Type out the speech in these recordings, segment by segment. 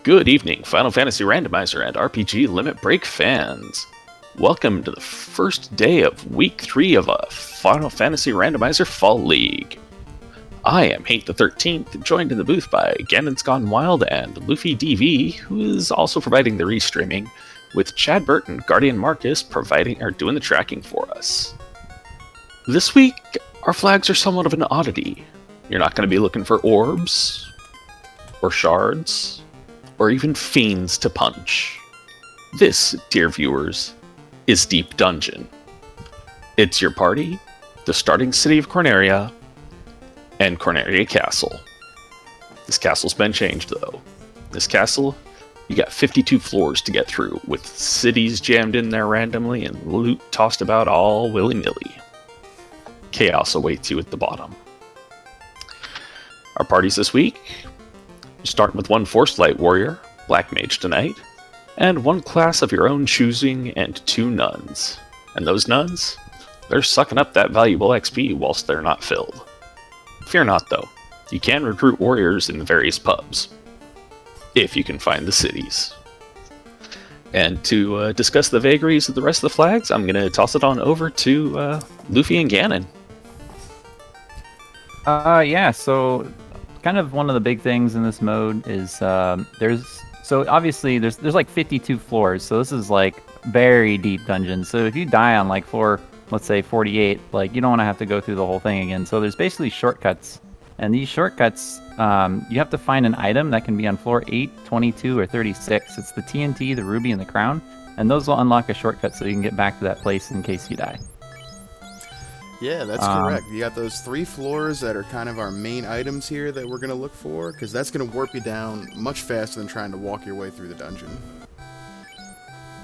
Good evening, Final Fantasy Randomizer and RPG Limit Break fans. Welcome to the first day of Week 3 of a Final Fantasy Randomizer Fall League. I am Hate the 13th, joined in the booth by Ganon's Gone Wild and Luffy DV, who is also providing the restreaming, with Chad Burt and Guardian Marcus doing the tracking for us. This week, our flags are somewhat of an oddity. You're not going to be looking for orbs, or shards, or even fiends to punch. This, dear viewers, is Deep Dungeon. It's your party, the starting city of Corneria, and Corneria Castle. This castle's been changed, though. This castle, you got 52 floors to get through, with cities jammed in there randomly and loot tossed about all willy-nilly. Chaos awaits you at the bottom. Our parties this week, starting with one Force Light Warrior, Black Mage tonight, and one class of your own choosing and two nuns. And those nuns, they're sucking up that valuable XP whilst they're not filled. Fear not, though. You can recruit warriors in the various pubs, if you can find the cities. And to discuss the vagaries of the rest of the flags, I'm going to toss it on over to Luffy and Ganon. So kind of one of the big things in this mode is there's like 52 floors, so this is like very deep dungeons. So if you die on like floor, let's say 48, like you don't want to have to go through the whole thing again. So there's basically shortcuts, and these shortcuts you have to find an item that can be on floor 8, 22, or 36. It's the TNT, the ruby, and the crown, and those will unlock a shortcut so you can get back to that place in case you die. Yeah, that's correct. You got those 3 floors that are kind of our main items here that we're going to look for, because that's going to warp you down much faster than trying to walk your way through the dungeon.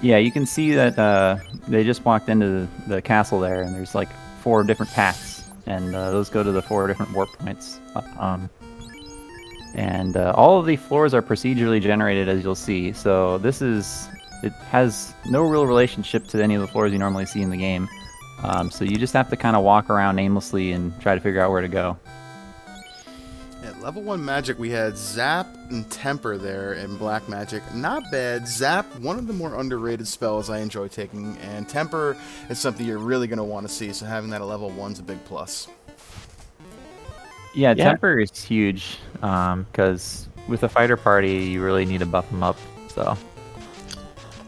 Yeah, you can see that they just walked into the castle there, and there's like 4 different paths, and those go to the 4 different warp points. And all of the floors are procedurally generated, as you'll see, so it has no real relationship to any of the floors you normally see in the game. So you just have to kind of walk around aimlessly and try to figure out where to go. At level 1 magic, we had Zap and Temper there in Black Magic. Not bad. Zap, one of the more underrated spells I enjoy taking, and Temper is something you're really going to want to see, so having that at level 1 is a big plus. Yeah, Temper is huge, because with a fighter party, you really need to buff them up, so...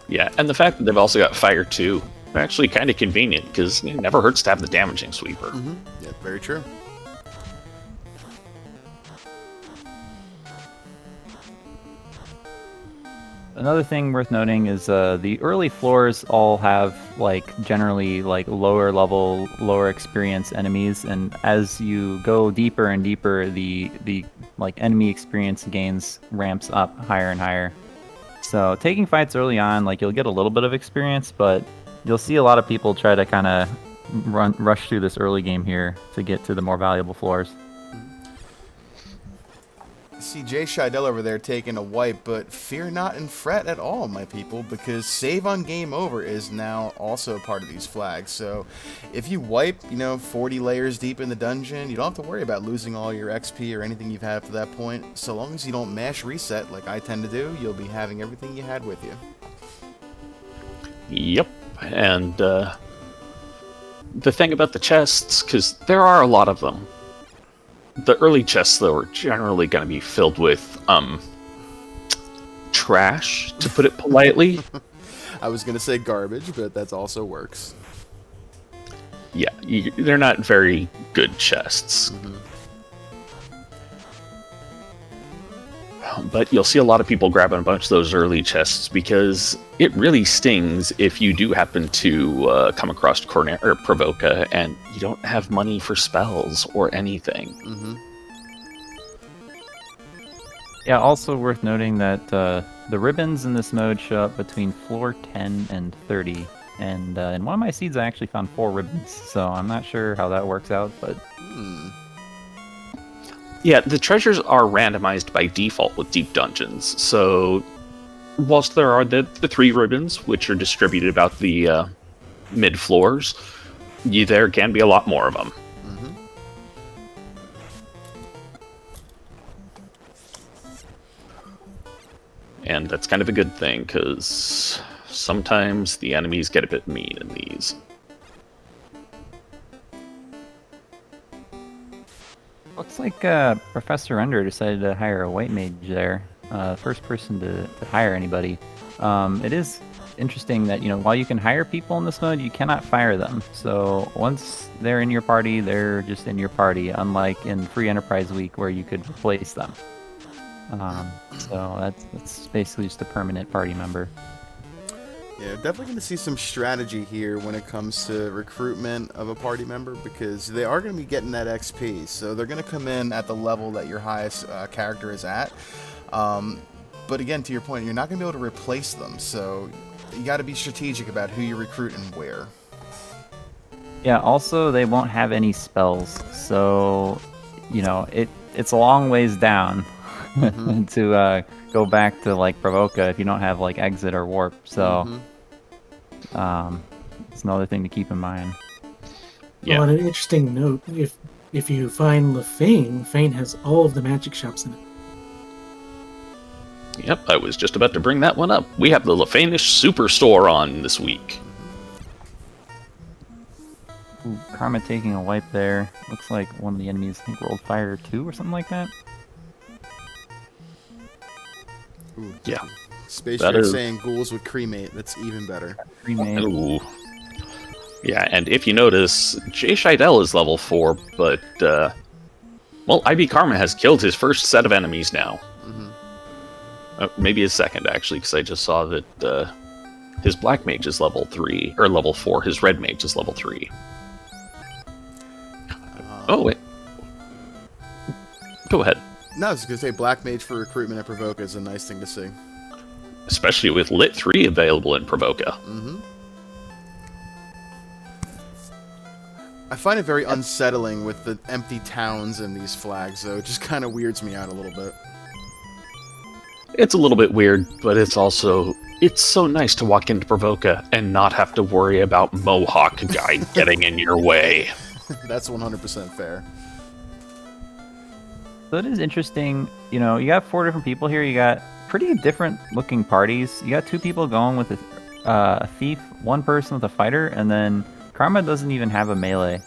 Yeah, and the fact that they've also got Fire too, actually kind of convenient, because it never hurts to have the damaging sweeper. Mm-hmm. Yeah, very true. Another thing worth noting is the early floors all have generally lower level, lower experience enemies, and as you go deeper and deeper, the enemy experience gains ramps up higher and higher. So taking fights early on, you'll get a little bit of experience, but you'll see a lot of people try to kind of rush through this early game here to get to the more valuable floors. See Jay Scheidel over there taking a wipe, but fear not and fret at all, my people, because save on game over is now also a part of these flags. So if you wipe, 40 layers deep in the dungeon, you don't have to worry about losing all your XP or anything you've had up to that point. So long as you don't mash reset like I tend to do, you'll be having everything you had with you. Yep, and the thing about the chests, because there are a lot of them, the early chests, though, are generally going to be filled with, trash, to put it politely. I was going to say garbage, but that also works. Yeah, they're not very good chests. Mm-hmm. But you'll see a lot of people grabbing a bunch of those early chests, because it really stings if you do happen to come across Provoca and you don't have money for spells or anything. Mm-hmm. Yeah, also worth noting that the ribbons in this mode show up between floor 10 and 30. And in one of my seeds, I actually found 4 ribbons, so I'm not sure how that works out, but... Yeah, the treasures are randomized by default with Deep Dungeons, so whilst there are the 3 ribbons, which are distributed about the mid-floors, there can be a lot more of them. Mm-hmm. And that's kind of a good thing, because sometimes the enemies get a bit mean in these. Looks like Professor Under decided to hire a white mage there. First person to hire anybody. It is interesting that, while you can hire people in this mode, you cannot fire them. So once they're in your party, they're just in your party, unlike in Free Enterprise Week where you could replace them. So that's basically just a permanent party member. Yeah, definitely going to see some strategy here when it comes to recruitment of a party member, because they are going to be getting that XP. So they're going to come in at the level that your highest character is at. But again, to your point, you're not going to be able to replace them. So you got to be strategic about who you recruit and where. Yeah, also they won't have any spells. So, it's a long ways down to go back to like Provoca if you don't have like exit or warp. So it's another thing to keep in mind. Yeah. Well, on an interesting note, if you find Lefane, Fane has all of the magic shops in it. Yep, I was just about to bring that one up. We have the Lefanish Superstore on this week. Ooh, Karma taking a wipe there. Looks like one of the enemies, I think, rolled fire 2 or something like that. Ooh. Yeah. Space That Jack is- saying ghouls would cremate. That's even better. Remade. Ooh. Yeah, and if you notice, Jay Scheidel is level 4, but, IB Karma has killed his first set of enemies now. Maybe his second, actually, because I just saw that his Black Mage is level 3, or level 4. His Red Mage is level 3. Oh, wait. Go ahead. No, I was going to say Black Mage for recruitment at Provoca is a nice thing to see. Especially with Lit 3 available in Provoca. I find it very unsettling with the empty towns in these flags, though. It just kind of weirds me out a little bit. It's a little bit weird, but it's so nice to walk into Provoca and not have to worry about Mohawk guy getting in your way. That's 100% fair. So it is interesting, you got 4 different people here. You got pretty different looking parties. You got 2 people going with a thief, 1 person with a fighter, and then Karma doesn't even have a melee.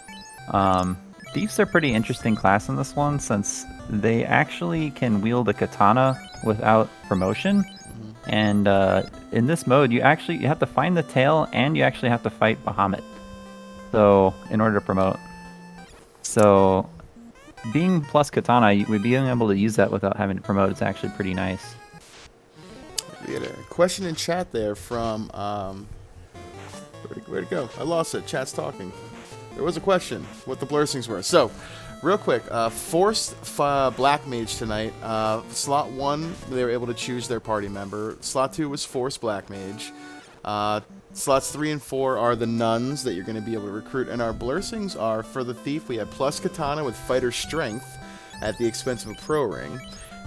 Thieves are pretty interesting class in this one, since they actually can wield a katana without promotion. And in this mode, you have to find the tail, and you actually have to fight Bahamut. So in order to promote. So being plus katana, being able to use that without having to promote is actually pretty nice. We had a question in chat there from where'd it go? I lost it. Chat's talking. There was a question what the blurstings were. So, real quick, forced Black Mage tonight. Slot 1, they were able to choose their party member. Slot 2 was forced Black Mage. Slots 3 and 4 are the nuns that you're going to be able to recruit. And our blurstings are, for the thief, we have plus katana with fighter strength at the expense of a pro ring.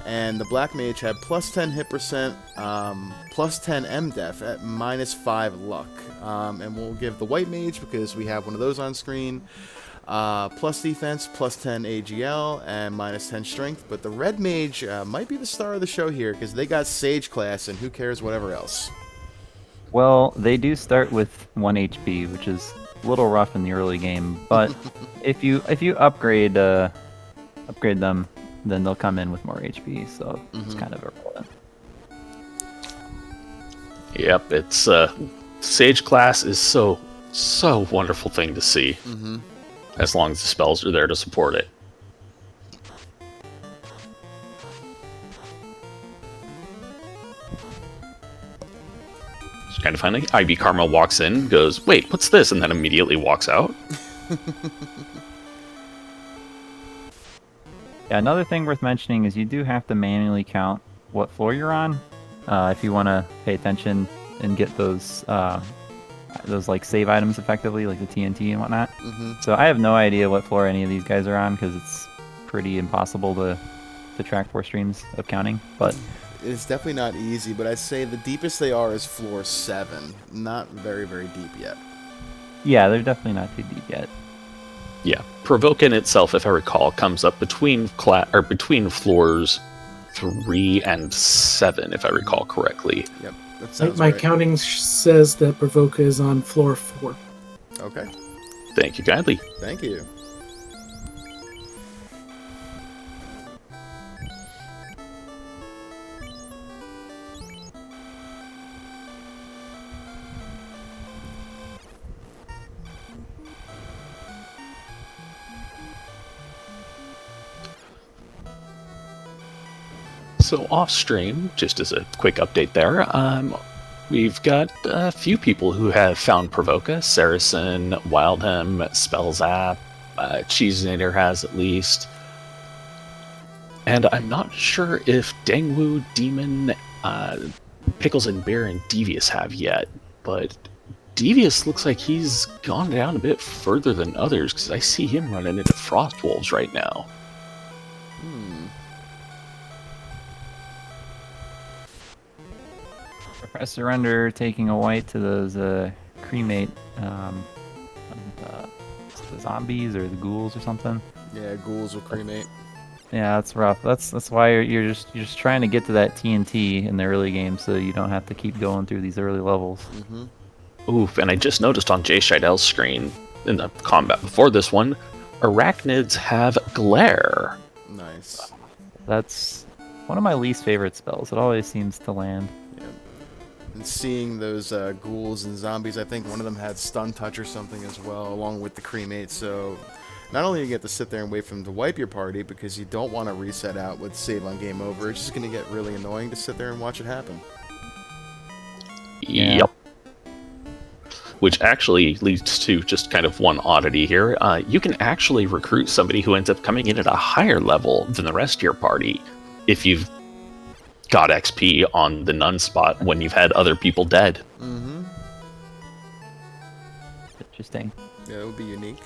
And the Black Mage had plus 10 hit percent, plus 10 MDef at minus 5 luck. And we'll give the White Mage, because we have one of those on screen, plus defense, plus 10 AGL, and minus 10 strength. But the Red Mage might be the star of the show here, because they got Sage class, and who cares whatever else. Well, they do start with 1 HP, which is a little rough in the early game. But if you upgrade them, then they'll come in with more HP, so it's kind of irrelevant. Yep, it's Sage class is so wonderful thing to see. As long as the spells are there to support it. It's kind of funny. IB Karma walks in, goes, "Wait, what's this?" and then immediately walks out. Yeah, another thing worth mentioning is you do have to manually count what floor you're on if you want to pay attention and get those like save items effectively, like the TNT and whatnot. So I have no idea what floor any of these guys are on, because it's pretty impossible to track 4 streams of counting. But It's definitely not easy, but I'd say the deepest they are is floor 7. Not very, very deep yet. yeah, they're definitely not too deep yet. Yeah, Provoke in itself, if I recall, comes up between between floors 3, and 7, if I recall correctly. Yep, that sounds My right. counting says that Bravoka is on floor 4. Okay, Thank you kindly. thank you. So off stream, just as a quick update there, we've got a few people who have found Provoca. Saracen, Wildhem, Spellzap, Cheesenator has at least. And I'm not sure if Dangwu, Demon, Pickles and Bear, and Devious have yet, but Devious looks like he's gone down a bit further than others, because I see him running into Frost Wolves right now. Press surrender, taking a white to those cremate the zombies or the ghouls or something. Yeah, ghouls will cremate. Yeah, that's rough. That's why you're just trying to get to that TNT in the early game, so you don't have to keep going through these early levels. Oof, and I just noticed on Jay Scheidel's screen in the combat before this one, arachnids have glare. Nice. That's one of my least favorite spells. It always seems to land. Yeah. And seeing those ghouls and zombies, I think one of them had stun touch or something as well, along with the cremate. So not only do you get to sit there and wait for them to wipe your party because you don't want to reset out with save on game over, it's just going to get really annoying to sit there and watch it happen. Yeah. Yep. Which actually leads to just kind of one oddity here. You can actually recruit somebody who ends up coming in at a higher level than the rest of your party if you've got XP on the nun spot when you've had other people dead. Interesting. Yeah, that would be unique.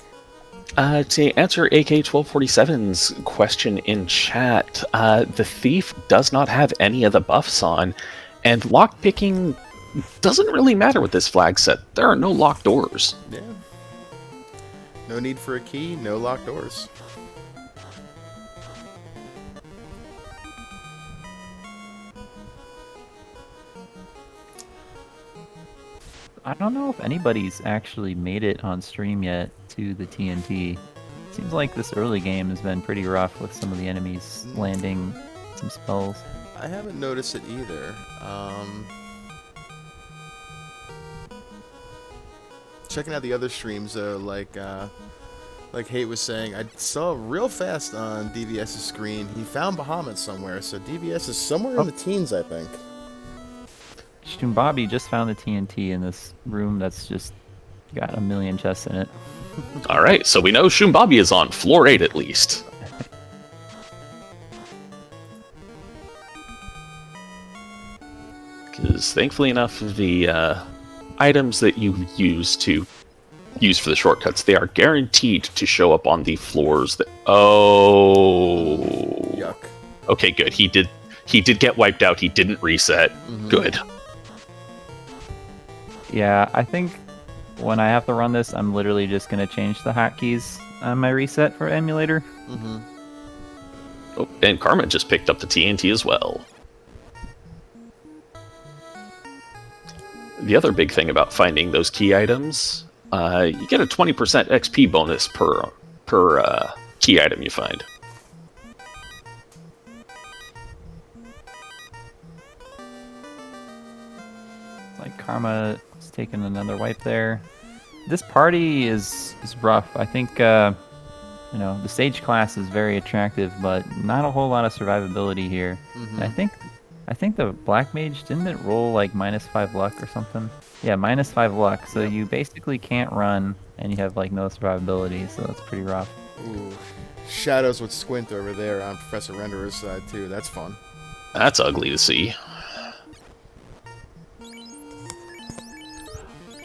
To answer AK1247's question in chat, the Thief does not have any of the buffs on, and lockpicking doesn't really matter with this flag set. There are no locked doors. Yeah. No need for a key, no locked doors. I don't know if anybody's actually made it on stream yet to the TNT. Seems like this early game has been pretty rough with some of the enemies landing some spells. I haven't noticed it either. Checking out the other streams though, like Hate was saying, I saw real fast on DVS's screen, he found Bahamut somewhere, so DVS is somewhere in the teens, I think. Shumbabi just found the TNT in this room that's just got a million chests in it. Alright, so we know Shumbabi is on floor 8 at least. Because thankfully enough, the items that you use for the shortcuts, they are guaranteed to show up on the floors that... Oh... Yuck. Okay, good. He did get wiped out. He didn't reset. Good. Yeah, I think when I have to run this, I'm literally just going to change the hotkeys on my reset for emulator. Oh, and Karma just picked up the TNT as well. The other big thing about finding those key items, you get a 20% XP bonus per key item you find. Like Karma is taking another wipe there. This party is rough. I think the stage class is very attractive, but not a whole lot of survivability here. And I think the Black Mage, didn't it roll like -5 luck or something? Yeah, -5 luck. So you basically can't run, and you have like no survivability. So that's pretty rough. Ooh. Shadows with Squint over there on Professor Renderer's side too. That's fun. That's ugly to see.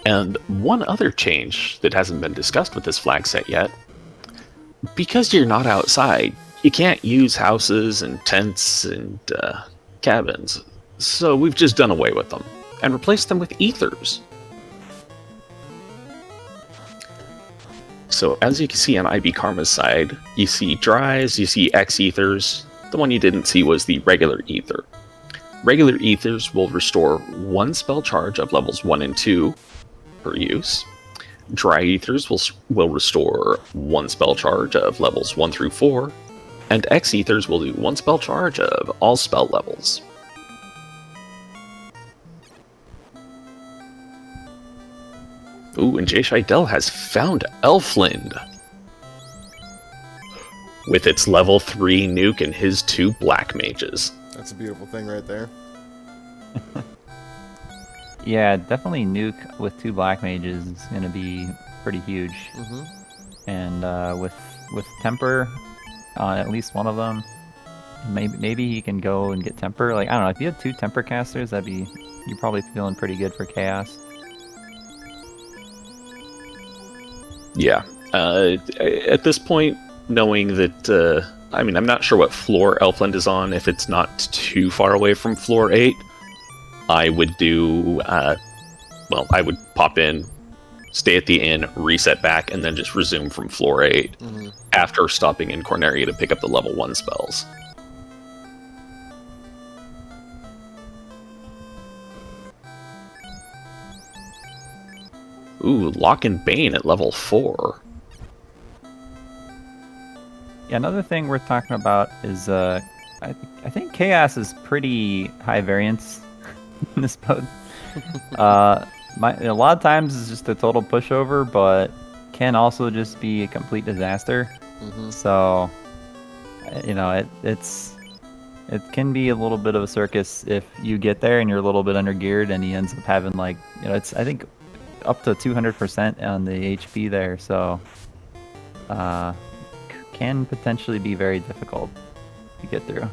And one other change that hasn't been discussed with this flag set yet, because you're not outside, you can't use houses and tents and cabins, so we've just done away with them and replaced them with ethers. So as you can see on IB Karma's side, you see dries, you see X ethers, The one you didn't see was the regular ether. Regular ethers will restore 1 spell charge of levels 1 and 2 per use. Dry ethers will restore 1 spell charge of levels 1 through 4. And X ethers will do 1 spell charge of all spell levels. Ooh, and Jay Scheidel has found Elfland. With its level 3 nuke and his 2 black mages. That's a beautiful thing right there. Yeah, definitely nuke with 2 black mages is going to be pretty huge. Mm-hmm. And with temper on at least one of them, maybe he can go and get temper. Like, I don't know, if you had 2 temper casters, you're probably feeling pretty good for chaos. Yeah. At this point, knowing that, I'm not sure what floor Elfland is on. If it's not too far away from floor 8, I would do, I would pop in, stay at the inn, reset back, and then just resume from floor 8 after stopping in Corneria to pick up the level 1 spells. Ooh, Lock and Bane at level 4. Yeah, another thing worth talking about is I think chaos is pretty high variance in this mode. A lot of times it's just a total pushover, but can also just be a complete disaster. So, it can be a little bit of a circus if you get there and you're a little bit under geared, and he ends up having it's I think up to 200% on the HP there. So, can potentially be very difficult to get through.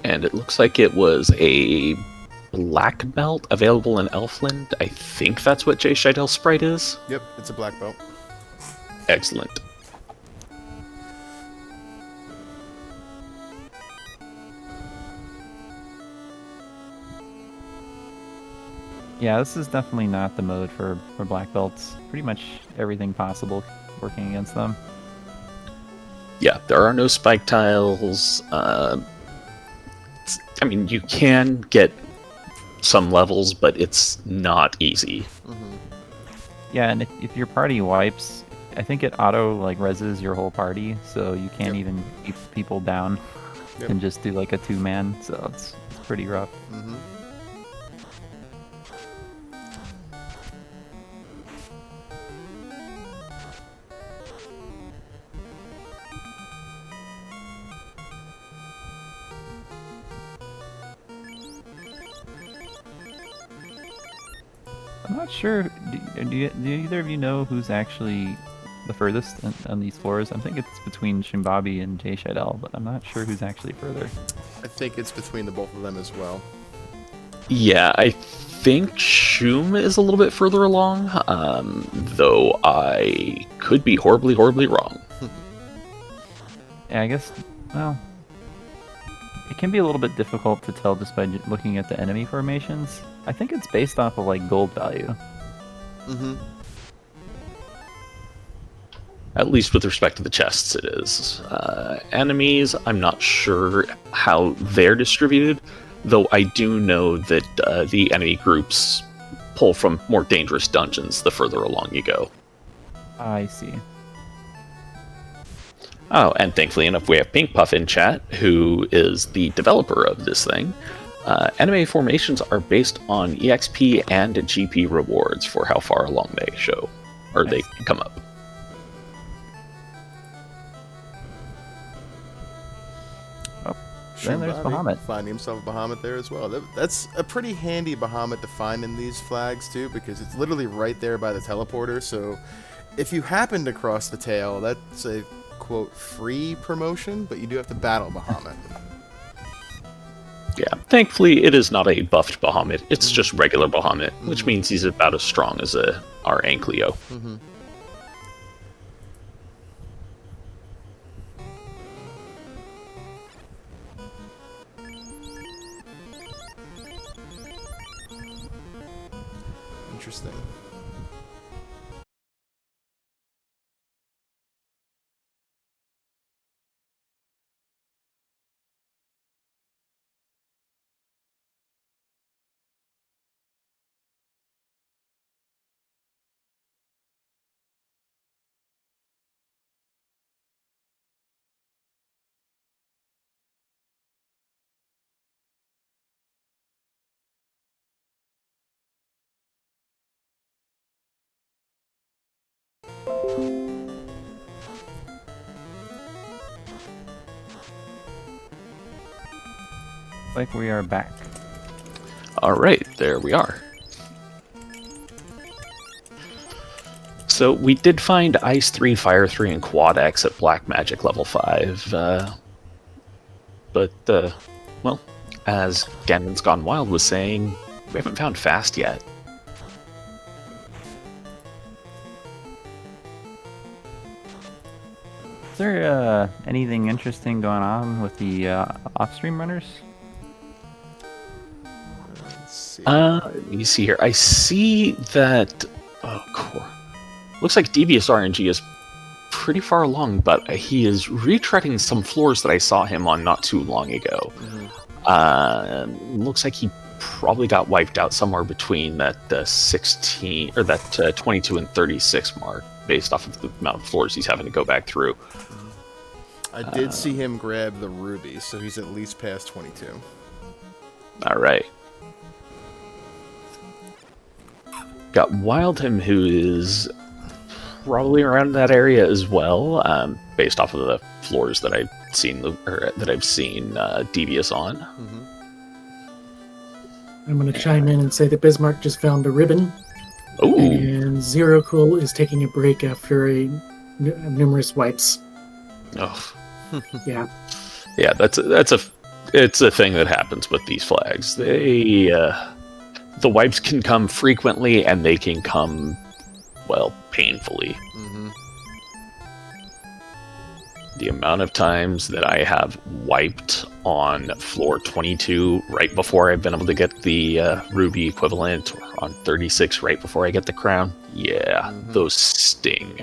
And it looks like it was a black belt available in Elfland. I think that's what Jay Scheidel's sprite is. Yep, it's a black belt. Excellent. Yeah, this is definitely not the mode for black belts. Pretty much everything possible working against them. Yeah, there are no spike tiles. You can get some levels, but it's not easy. Yeah, and if your party wipes, I think it auto reses your whole party, so you can't even keep people down and just do a 2-man. So it's pretty rough. I'm not sure. Do either of you know who's actually the furthest on these floors? I think it's between Shimbabi and Jay Scheidel, but I'm not sure who's actually further. I think it's between the both of them as well. Yeah, I think Shum is a little bit further along, though I could be horribly, horribly wrong. Yeah, I guess, well, it can be a little bit difficult to tell just by looking at the enemy formations. I think it's based off of gold value. At least with respect to the chests, it is. Enemies, I'm not sure how they're distributed, though I do know that the enemy groups pull from more dangerous dungeons the further along you go. I see. Oh, and thankfully enough, we have Pink Puff in chat, who is the developer of this thing. Enemy formations are based on EXP and GP rewards for how far along they show, or they come up. Then there's Bahamut. Finding himself a Bahamut there as well. That's a pretty handy Bahamut to find in these flags too, because it's literally right there by the teleporter. So if you happen to cross the tail, that's a quote free promotion, but you do have to battle Bahamut. Yeah, thankfully it is not a buffed Bahamut, it's just regular Bahamut, which means he's about as strong as our Ankleo. interesting. Like we are back. All right, there we are. So we did find Ice 3, Fire 3, and Quad X at Black Magic level 5. But, well, as Ganon's Gone Wild was saying, we haven't found Fast yet. Is there anything interesting going on with the off-stream runners? Let's see. Let me see here. I see that... Oh, core. Looks like Devious RNG is pretty far along, but he is retreading some floors that I saw him on not too long ago. Looks like he probably got wiped out somewhere between that 16 or that 22 and 36 mark, based off of the amount of floors he's having to go back through. I did see him grab the ruby, so he's at least past 22. All right. Got Wildham, who is probably around that area as well, based off of the floors that I've seen Devious on. I'm going to chime in and say that Bismarck just found a ribbon, Ooh, and Zero Cool is taking a break after numerous wipes. oh, Yeah. yeah, it's a thing that happens with these flags. The wipes can come frequently, and they can come, well, painfully. The amount of times that I have wiped on floor 22 right before I've been able to get the ruby equivalent, or on 36 right before I get the crown, yeah, those sting.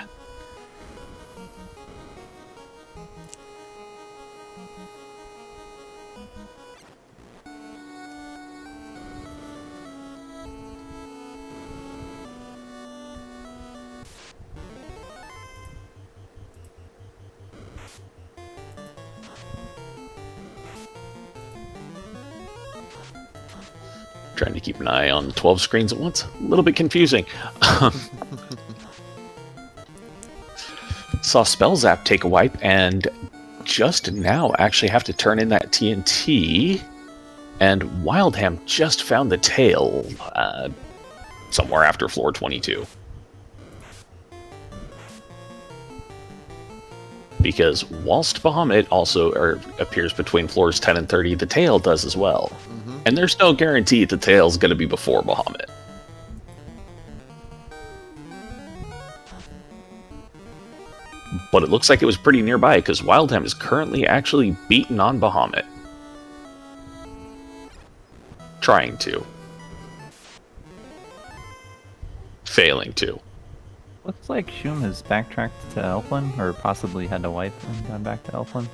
Trying to keep an eye on 12 screens at once. A little bit confusing. Saw Spellzap take a wipe, and just now actually have to turn in that TNT. And Wildham just found the tail somewhere after floor 22. Because whilst Bahamut also appears between floors 10 and 30, the tail does as well. And there's no guarantee the tail's going to be before Bahamut. But it looks like it was pretty nearby, because Wildham is currently actually beaten on Bahamut. Trying to. Failing to. Looks like Shum has backtracked to Elflin, or possibly had to wipe and gone back to Elflin.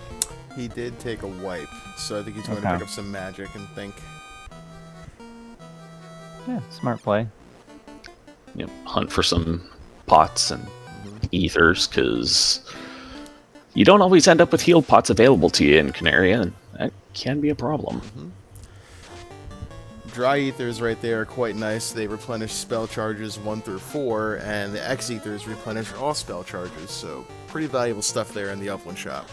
He did take a wipe, so I think he's going to pick up some magic and think. Yeah, smart play. Hunt for some pots and ethers, because you don't always end up with healed pots available to you in Canaria, and that can be a problem. Dry ethers right there are quite nice. They replenish spell charges 1 through 4, and the X ethers replenish all spell charges, so pretty valuable stuff there in the Elflin shop.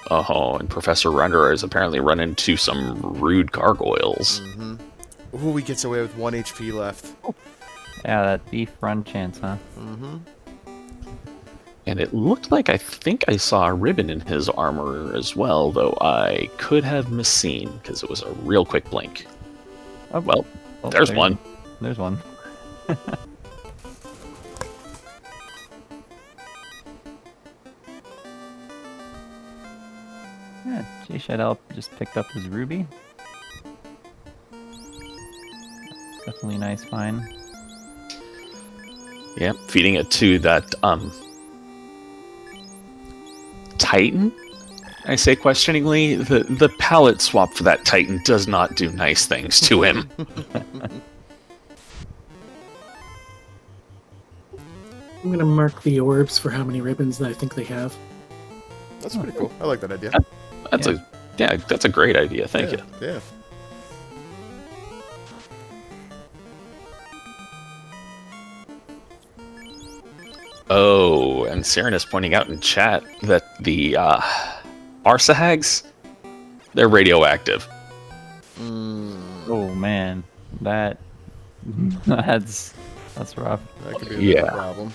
Oh, and Professor Renderer has apparently run into some rude gargoyles. Ooh, he gets away with 1 HP left. Yeah, that thief run chance, huh? And it looked like I think I saw a ribbon in his armor as well, though I could have misseen, because it was a real quick blink. Oh, Well, there's one. There's one. Shadell just picked up his ruby. Definitely nice find. Yeah, feeding it to that Titan. I say questioningly, the palette swap for that Titan does not do nice things to him. I'm gonna mark the orbs for how many ribbons that I think they have. That's pretty cool. I like that idea. That's a great idea. Thank you. Yeah. Oh, and Saren is pointing out in chat that the Arsahags, they're radioactive. Oh man, that's rough. That could be a bit of a problem.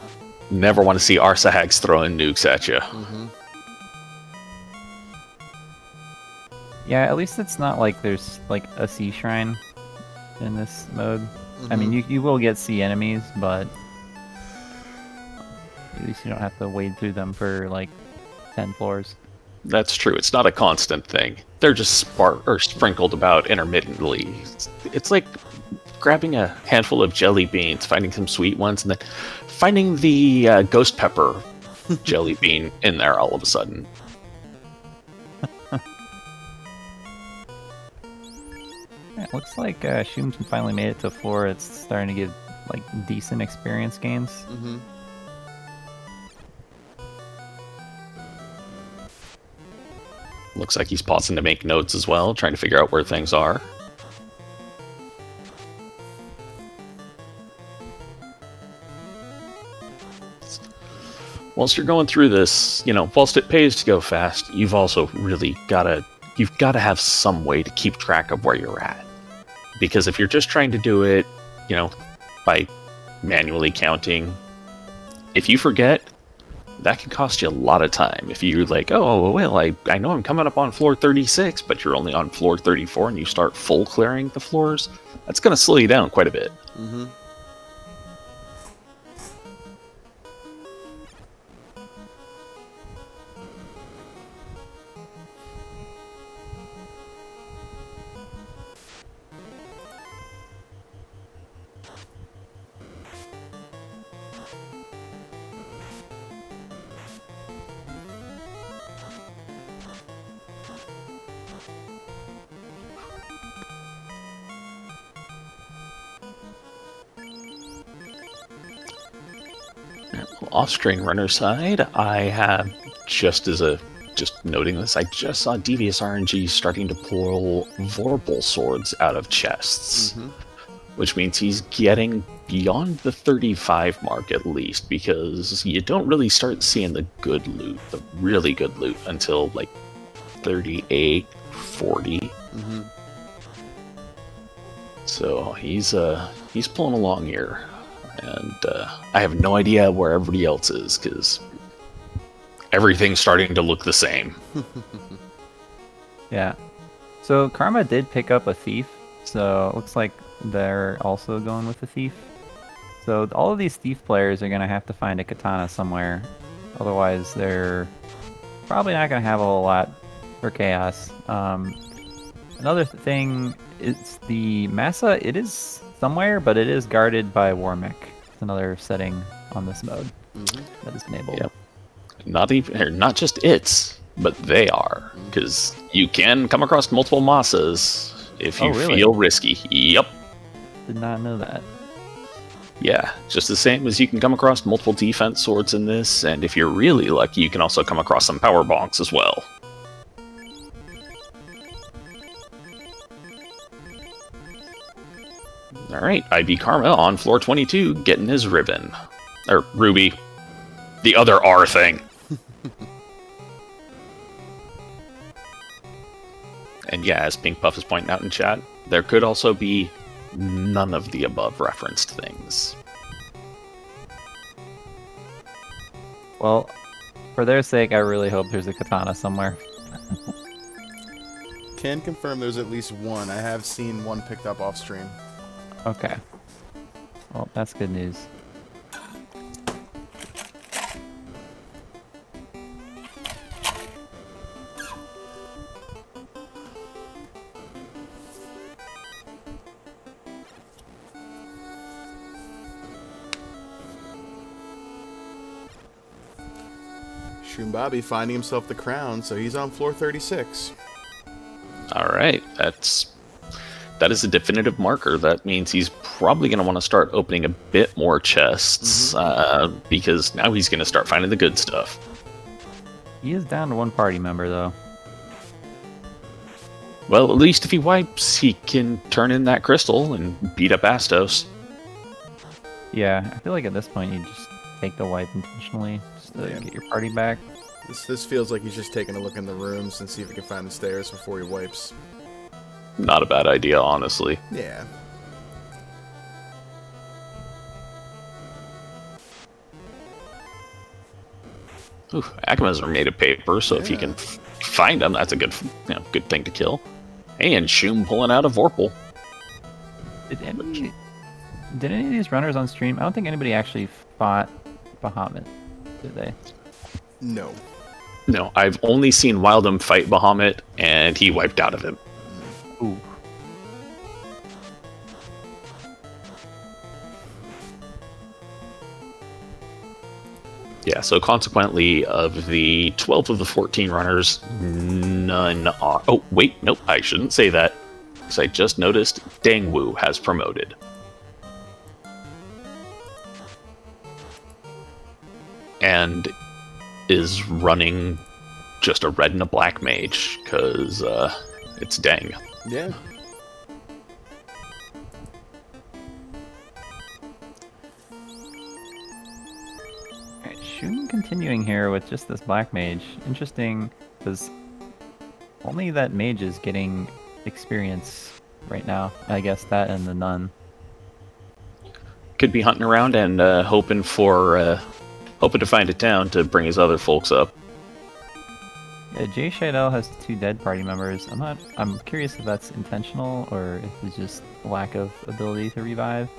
Never want to see Arsahags throwing nukes at you. Yeah, at least it's not like there's like a sea shrine in this mode. I mean, you will get sea enemies, but at least you don't have to wade through them for like 10 floors. That's true. It's not a constant thing. They're just sprinkled about intermittently. It's like grabbing a handful of jelly beans, finding some sweet ones, and then finding the ghost pepper jelly bean in there all of a sudden. Yeah, it looks like Shum finally made it to 4. It's starting to give like decent experience gains. Looks like he's pausing to make notes as well, trying to figure out where things are. Whilst you're going through this, whilst it pays to go fast, you've also really you've got to have some way to keep track of where you're at. Because if you're just trying to do it, by manually counting, if you forget, that can cost you a lot of time. If you're like, oh, well, I know I'm coming up on floor 36, but you're only on floor 34 and you start full clearing the floors, that's going to slow you down quite a bit. Off-string runner side, I have just noting this, I just saw Devious RNG starting to pull Vorpal swords out of chests, which means he's getting beyond the 35 mark at least, because you don't really start seeing the good loot, the really good loot, until like 38, 40. So he's pulling along here. And I have no idea where everybody else is, because everything's starting to look the same. Yeah. So Karma did pick up a thief, so it looks like they're also going with the thief. So all of these thief players are going to have to find a katana somewhere. Otherwise, they're probably not going to have a whole lot for chaos. Another thing is the Massa. It is somewhere, but it is guarded by Warmick. It's another setting on this mode that is enabled. Yep. Not just it's, but they are, because you can come across multiple Massas if you feel risky. Yep. Did not know that. Yeah, just the same as you can come across multiple defense swords in this, and if you're really lucky, you can also come across some power bonks as well. Alright, IB Karma on floor 22, getting his ribbon. Or ruby. The other R thing. And yeah, as Pink Puff is pointing out in chat, there could also be none of the above referenced things. Well, for their sake, I really hope there's a katana somewhere. Can confirm there's at least one. I have seen one picked up off stream. Okay. Well, that's good news. Shumbabi finding himself the crown, so he's on floor 36. All right, that is a definitive marker. That means he's probably going to want to start opening a bit more chests, because now he's going to start finding the good stuff. He is down to one party member, though. Well, at least if he wipes, he can turn in that crystal and beat up Astos. Yeah, I feel like at this point you just take the wipe intentionally just to get your party back. This feels like he's just taking a look in the rooms and see if he can find the stairs before he wipes. Not a bad idea, honestly. Yeah. Ooh, Akimas are made of paper, so if you can find them, that's a good thing to kill. Hey, and Shum pulling out a Vorpal. Did any of these runners on stream? I don't think anybody actually fought Bahamut, did they? No. No, I've only seen Wildem fight Bahamut, and he wiped out of him. Ooh. Yeah, so consequently, of the 12 of the 14 runners, none are... Oh, wait, nope, I shouldn't say that. Because I just noticed Dangwu has promoted. And is running just a red and a black mage, because it's Dang. Yeah. Alright, Shun continuing here with just this black mage. Interesting, because only that mage is getting experience right now. I guess that and the nun. Could be hunting around and hoping to find a town to bring his other folks up. Yeah, Jay Shidell has 2 dead party members. I'm curious if that's intentional or if it's just lack of ability to revive.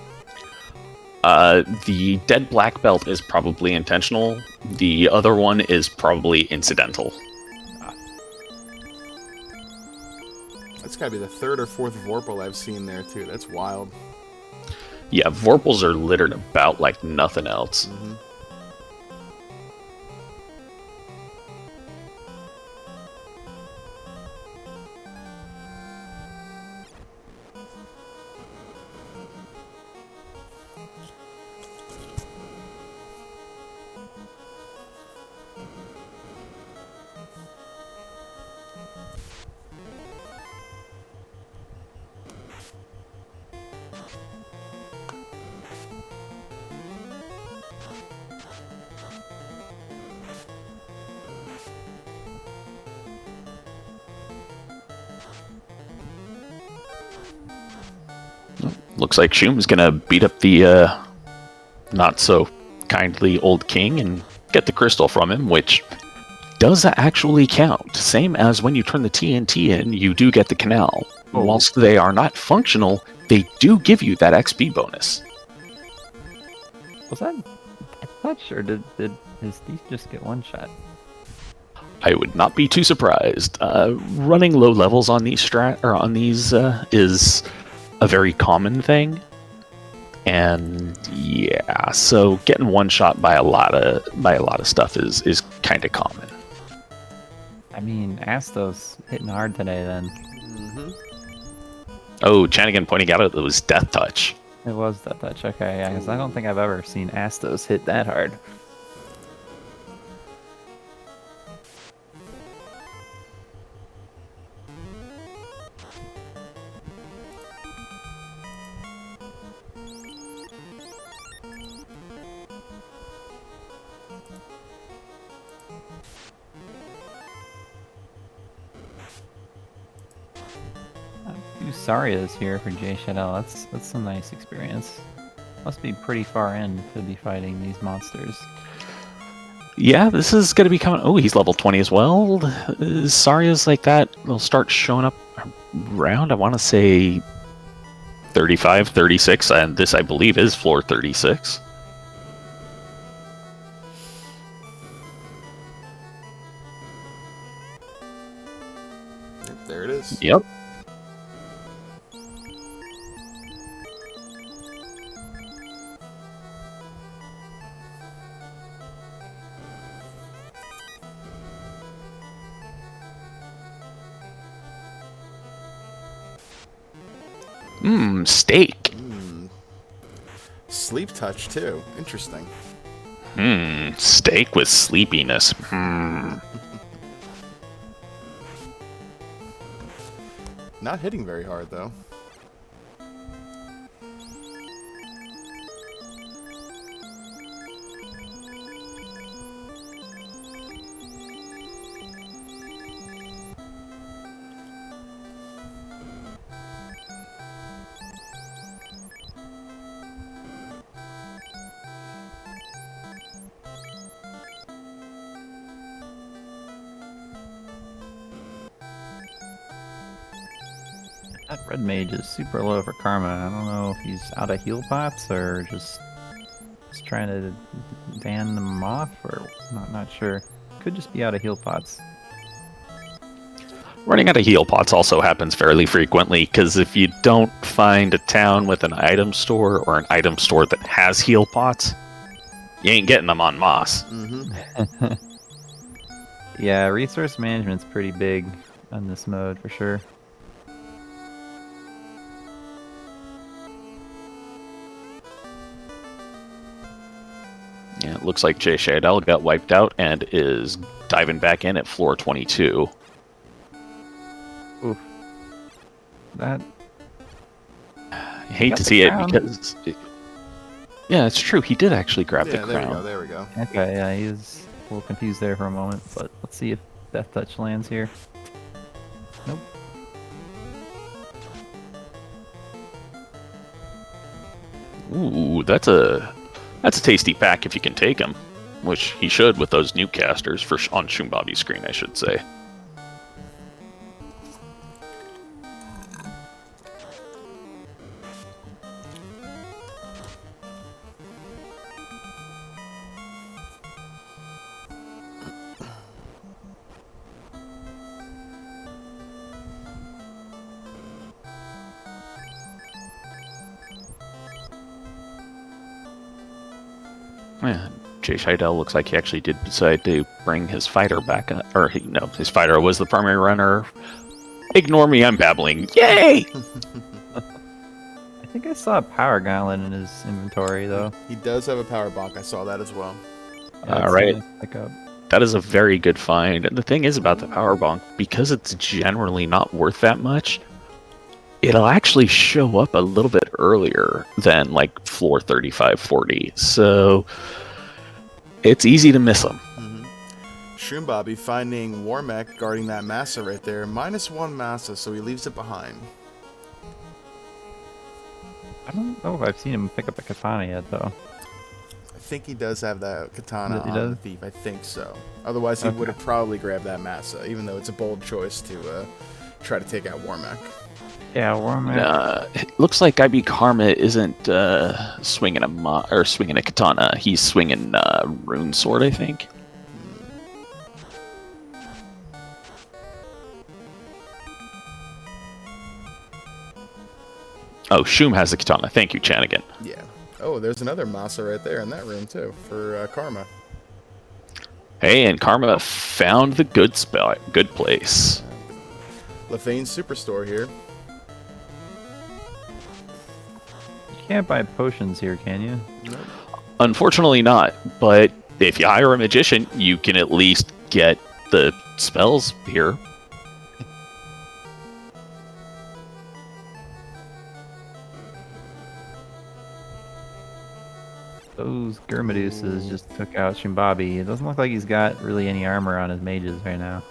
The dead black belt is probably intentional. The other one is probably incidental. That's gotta be the 3rd or 4th Vorpal I've seen there, too. That's wild. Yeah, Vorpals are littered about like nothing else. Looks like Shum's gonna beat up the not so kindly old king and get the crystal from him, which does actually count. Same as when you turn the TNT in, you do get the canal. Oh. Whilst they are not functional, they do give you that XP bonus. Was that a touch or did his thief just get one shot? I would not be too surprised. Running low levels on these is a very common thing, and yeah, so getting one shot by a lot of stuff is kind of common. I mean, Astos hitting hard today then. Oh, Chanigan pointing out it was Death Touch. It was that touch, okay, yeah, because I don't think I've ever seen Astos hit that hard. Saria's here for Jay Shadell. That's some nice experience. Must be pretty far in to be fighting these monsters. Yeah, this is going to be coming... Oh, he's level 20 as well. Saria's like that. They'll start showing up around, I want to say, 35, 36, and this, I believe, is floor 36. There it is. Yep. Steak. Sleep touch, too. Interesting. Steak with sleepiness. Not hitting very hard, though. That red mage is super low for karma. I don't know if he's out of heal pots or just trying to ban them off, or not sure. Could just be out of heal pots. Running out of heal pots also happens fairly frequently, because if you don't find a town with an item store or an item store that has heal pots, you ain't getting them on Moss. Yeah, resource management's pretty big on this mode for sure. Yeah, it looks like Jay Shadell got wiped out and is diving back in at floor 22. Oof. That... I hate to see it because... Yeah, it's true. He did actually grab the crown. There we go. Okay, yeah, he was a little confused there for a moment, but let's see if Death Touch lands here. Nope. Ooh, that's a tasty pack if you can take him, which he should with those new casters on Shumbabi's screen, I should say. Yeah, Jay Scheidel looks like he actually did decide to bring his fighter back up. Or, no, his fighter was the primary runner. Ignore me, I'm babbling. Yay! I think I saw a power gauntlet in his inventory, though. He does have a power bonk. I saw that as well. Yeah, All right. nice pickup. That is a very good find. And the thing is about the power bonk, because it's generally not worth that much, it'll actually show up a little bit earlier than like floor 35, 40. So it's easy to miss them. Shumbabi finding Warmech guarding that Massa right there. -1 Massa, so he leaves it behind. I don't know if I've seen him pick up a katana yet, though. I think he does have that katana He on does? the thief. I think so. Otherwise, he would have probably grabbed that Massa, even though it's a bold choice to try to take out Warmech. Yeah, Warmech. It looks like IB Karma isn't swinging a katana. He's swinging a rune sword, I think. Oh, Shum has the katana. Thank you, Chanigan. Yeah. Oh, there's another Massa right there in that room, too, for Karma. Hey, and Karma found the good place. Lefane's Superstore here. You can't buy potions here, can you? Nope. Unfortunately not, but if you hire a magician, you can at least get the spells here. Those Gurmaduses just took out Shumbabi. It doesn't look like he's got really any armor on his mages right now.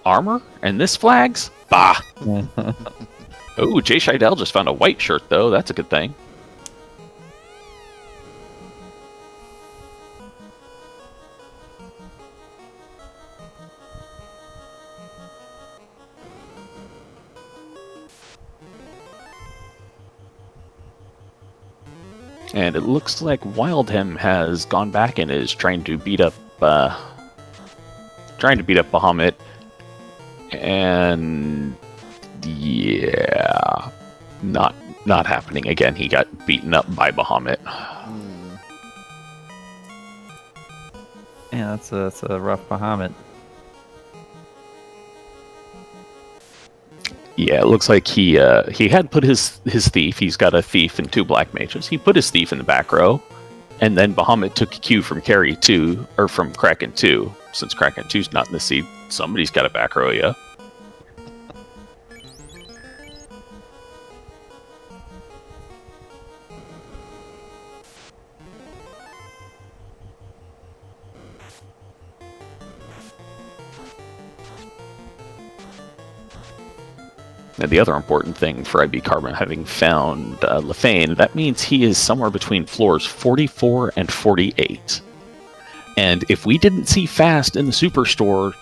Armor? And this flags? Bah! Oh, Jay Scheidel just found a white shirt, though. That's a good thing. And it looks like Wildhem has gone back and is trying to beat up Bahamut. And yeah, not happening again. He got beaten up by Bahamut. Yeah, that's a rough Bahamut. Yeah, it looks like he had put his thief. He's got a thief and 2 black mages. He put his thief in the back row, and then Bahamut took a cue from Carry 2 or from Kraken 2. Since Kraken 2's not in the seed, somebody's got a back row, yeah. Now, the other important thing for IB Carbon having found Lefane, that means he is somewhere between floors 44 and 48. And if we didn't see Fast in the Superstore,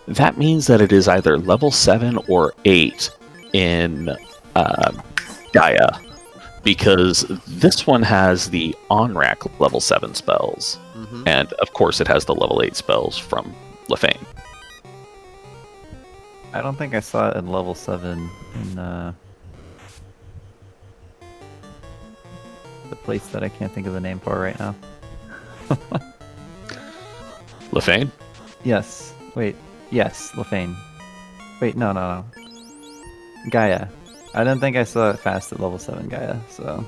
that means that it is either level 7 or 8 in Gaia. Because this one has the on-rack level 7 spells. Mm-hmm. And, of course, it has the level 8 spells from Lefane. I don't think I saw it in level 7 in the place that I can't think of the name for right now. Lefane? Yes. Wait. Yes, Lefane. Wait, no. Gaia. I don't think I saw it fast at level 7 Gaia, so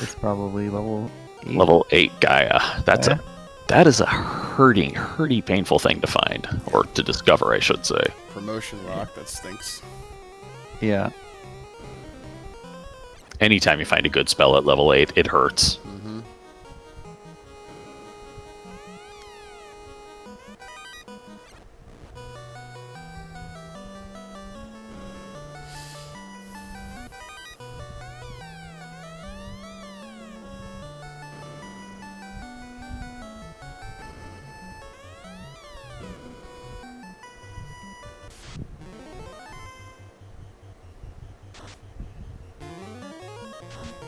it's probably level 8. Level 8 Gaia. That is a hurting, painful thing to find. Or to discover, I should say. Promotion rock, that stinks. Yeah. Anytime you find a good spell at level 8, it hurts. Mm-hmm.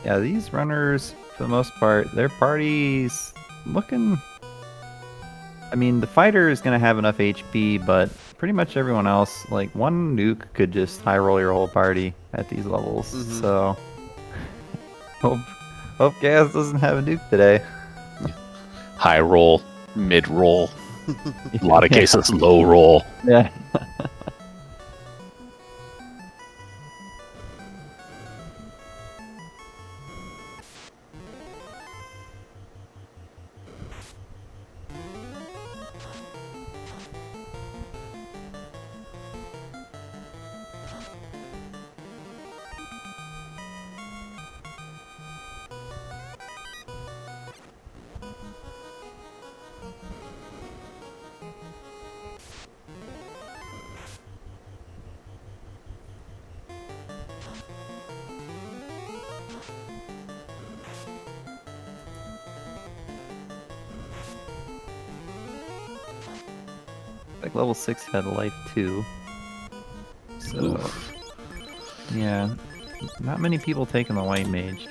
Yeah, these runners, for the most part, their party's looking... I mean, the fighter is going to have enough HP, but pretty much everyone else, like, one nuke could just high roll your whole party at these levels, so... Hope Gas doesn't have a nuke today. High roll, mid roll, a lot of cases low roll. Yeah. Like level 6 had life too. So Oof. yeah, not many people taking the white mage.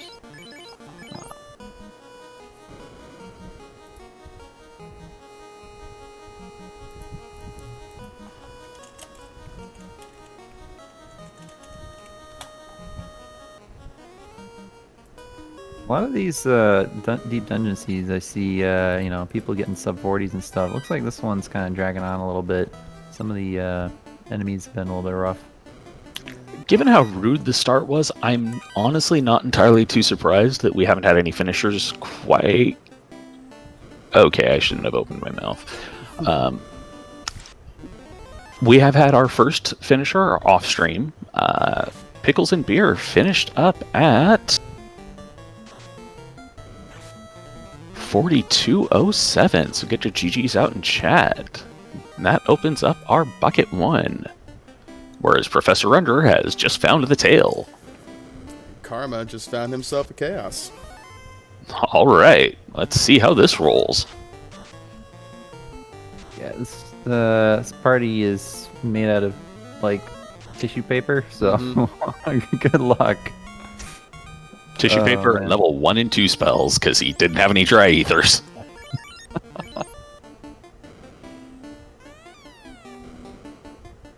A lot of these deep dungeon seeds, I see, people getting sub 40s and stuff. Looks like this one's kind of dragging on a little bit. Some of the enemies have been a little bit rough. Given how rude the start was, I'm honestly not entirely too surprised that we haven't had any finishers quite... Okay, I shouldn't have opened my mouth. We have had our first finisher off-stream. Pickles and Beer finished up at... 4207, so get your GGs out in chat. And that opens up our bucket 1. Whereas Professor Renderer has just found the tail. Karma just found himself a chaos. Alright, let's see how this rolls. Yeah, this party is made out of, like, tissue paper, so good luck. Tissue paper man. and level 1 and 2 spells, because he didn't have any dry ethers.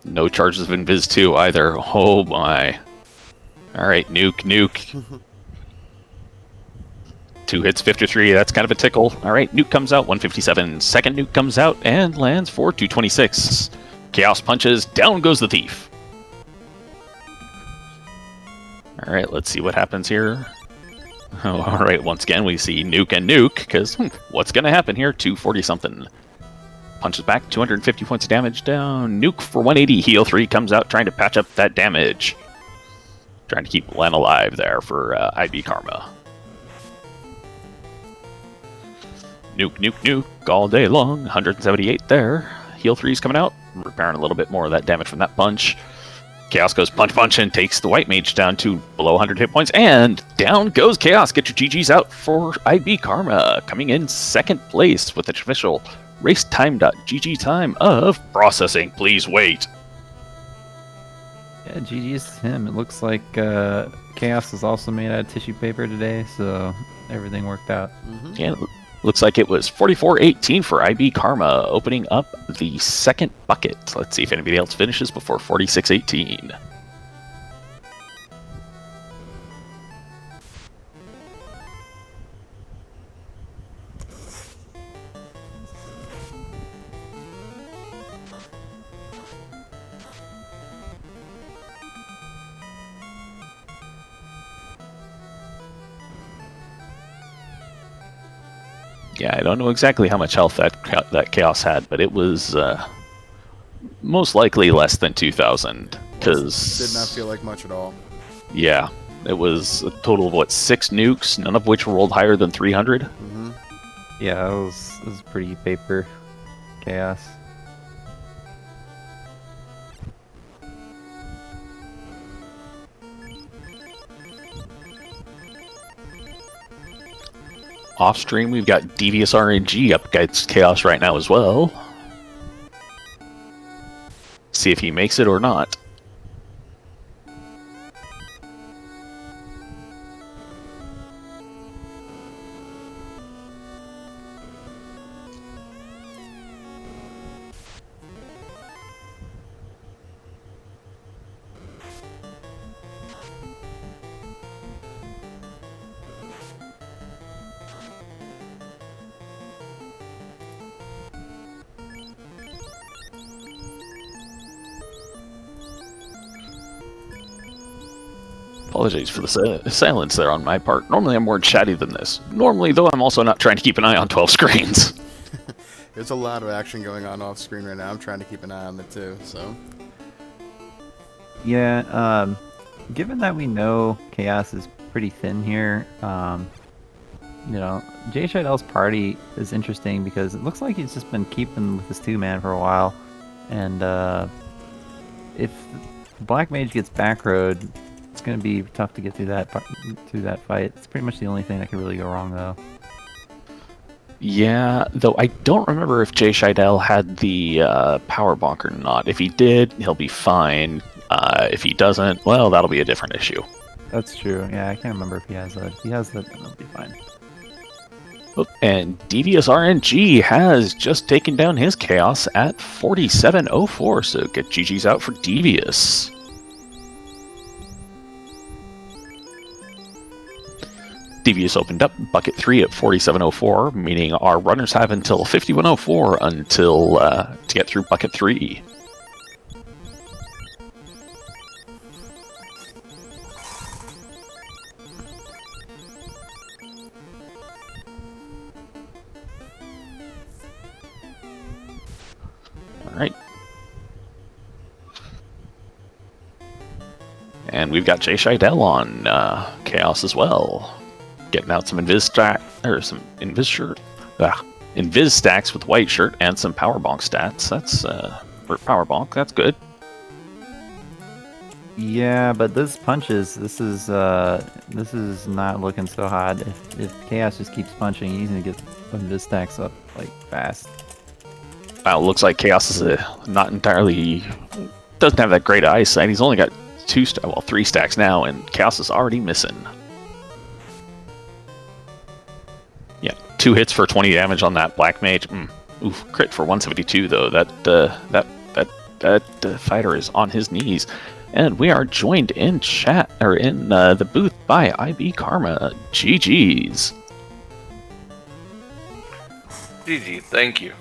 No charges of Invis 2 either. Oh my. Alright, nuke. 2 hits, 53, that's kind of a tickle. Alright, nuke comes out, 157. Second nuke comes out and lands for 226. Chaos punches, down goes the thief. All right, let's see what happens here. Oh, all right, once again, we see Nuke and Nuke, because what's going to happen here? 240-something. Punches back, 250 points of damage down. Nuke for 180, heal 3, comes out trying to patch up that damage. Trying to keep Len alive there for IB Karma. Nuke, Nuke, Nuke all day long. 178 there. Heal 3's coming out, repairing a little bit more of that damage from that punch. Chaos goes punch, punch, and takes the White Mage down to below 100 hit points, and down goes Chaos. Get your GGs out for IB Karma, coming in second place with its official racetime.gg time of processing. Please wait. Yeah, GG's to him. It looks like Chaos is also made out of tissue paper today, so everything worked out. Mm-hmm. Yeah, looks like it was 44-18 for IB Karma, opening up the second bucket. Let's see if anybody else finishes before 46-18. Yeah, I don't know exactly how much health that Chaos had, but it was most likely less than 2,000. Because Did not feel like much at all. yeah, it was a total of what, 6 nukes, none of which rolled higher than 300. Mm-hmm. Yeah, it was pretty paper Chaos. Off stream, we've got Devious RNG up against Chaos right now as well. See if he makes it or not. Apologies for the silence there on my part. Normally I'm more chatty than this. Normally, though, I'm also not trying to keep an eye on 12 screens. There's a lot of action going on off screen right now. I'm trying to keep an eye on it too, so. Yeah, given that we know Chaos is pretty thin here, you know, Jay Shidel's party is interesting because it looks like he's just been keeping with his 2-man for a while, and if Black Mage gets back road, it's going to be tough to get through that fight. It's pretty much the only thing that could really go wrong, though. Yeah, though I don't remember if Jay Shidell had the power bonk or not. If he did, he'll be fine. If he doesn't, well, that'll be a different issue. That's true. Yeah, I can't remember if he has that. If he has that, then it'll be fine. Oh, and Devious RNG has just taken down his Chaos at 47.04, so get GG's out for Devious. Devious opened up bucket 3 at 47.04, meaning our runners have until 51.04 until to get through bucket 3. All right. And we've got Jay Shidell on Chaos as well. Getting out some invis stacks with white shirt and some power bonk stats. That's for power bonk. That's good. Yeah, but this is not looking so hot. If Chaos just keeps punching, he's gonna get invis stacks up like fast. Wow, looks like Chaos is not entirely doesn't have that great eyesight. He's only got 3 stacks now, and Chaos is already missing. Yeah, 2 hits for 20 damage on that Black Mage. Oof, crit for 172 though. That fighter is on his knees, and we are joined in chat or in the booth by IB Karma. GG's. GG, thank you.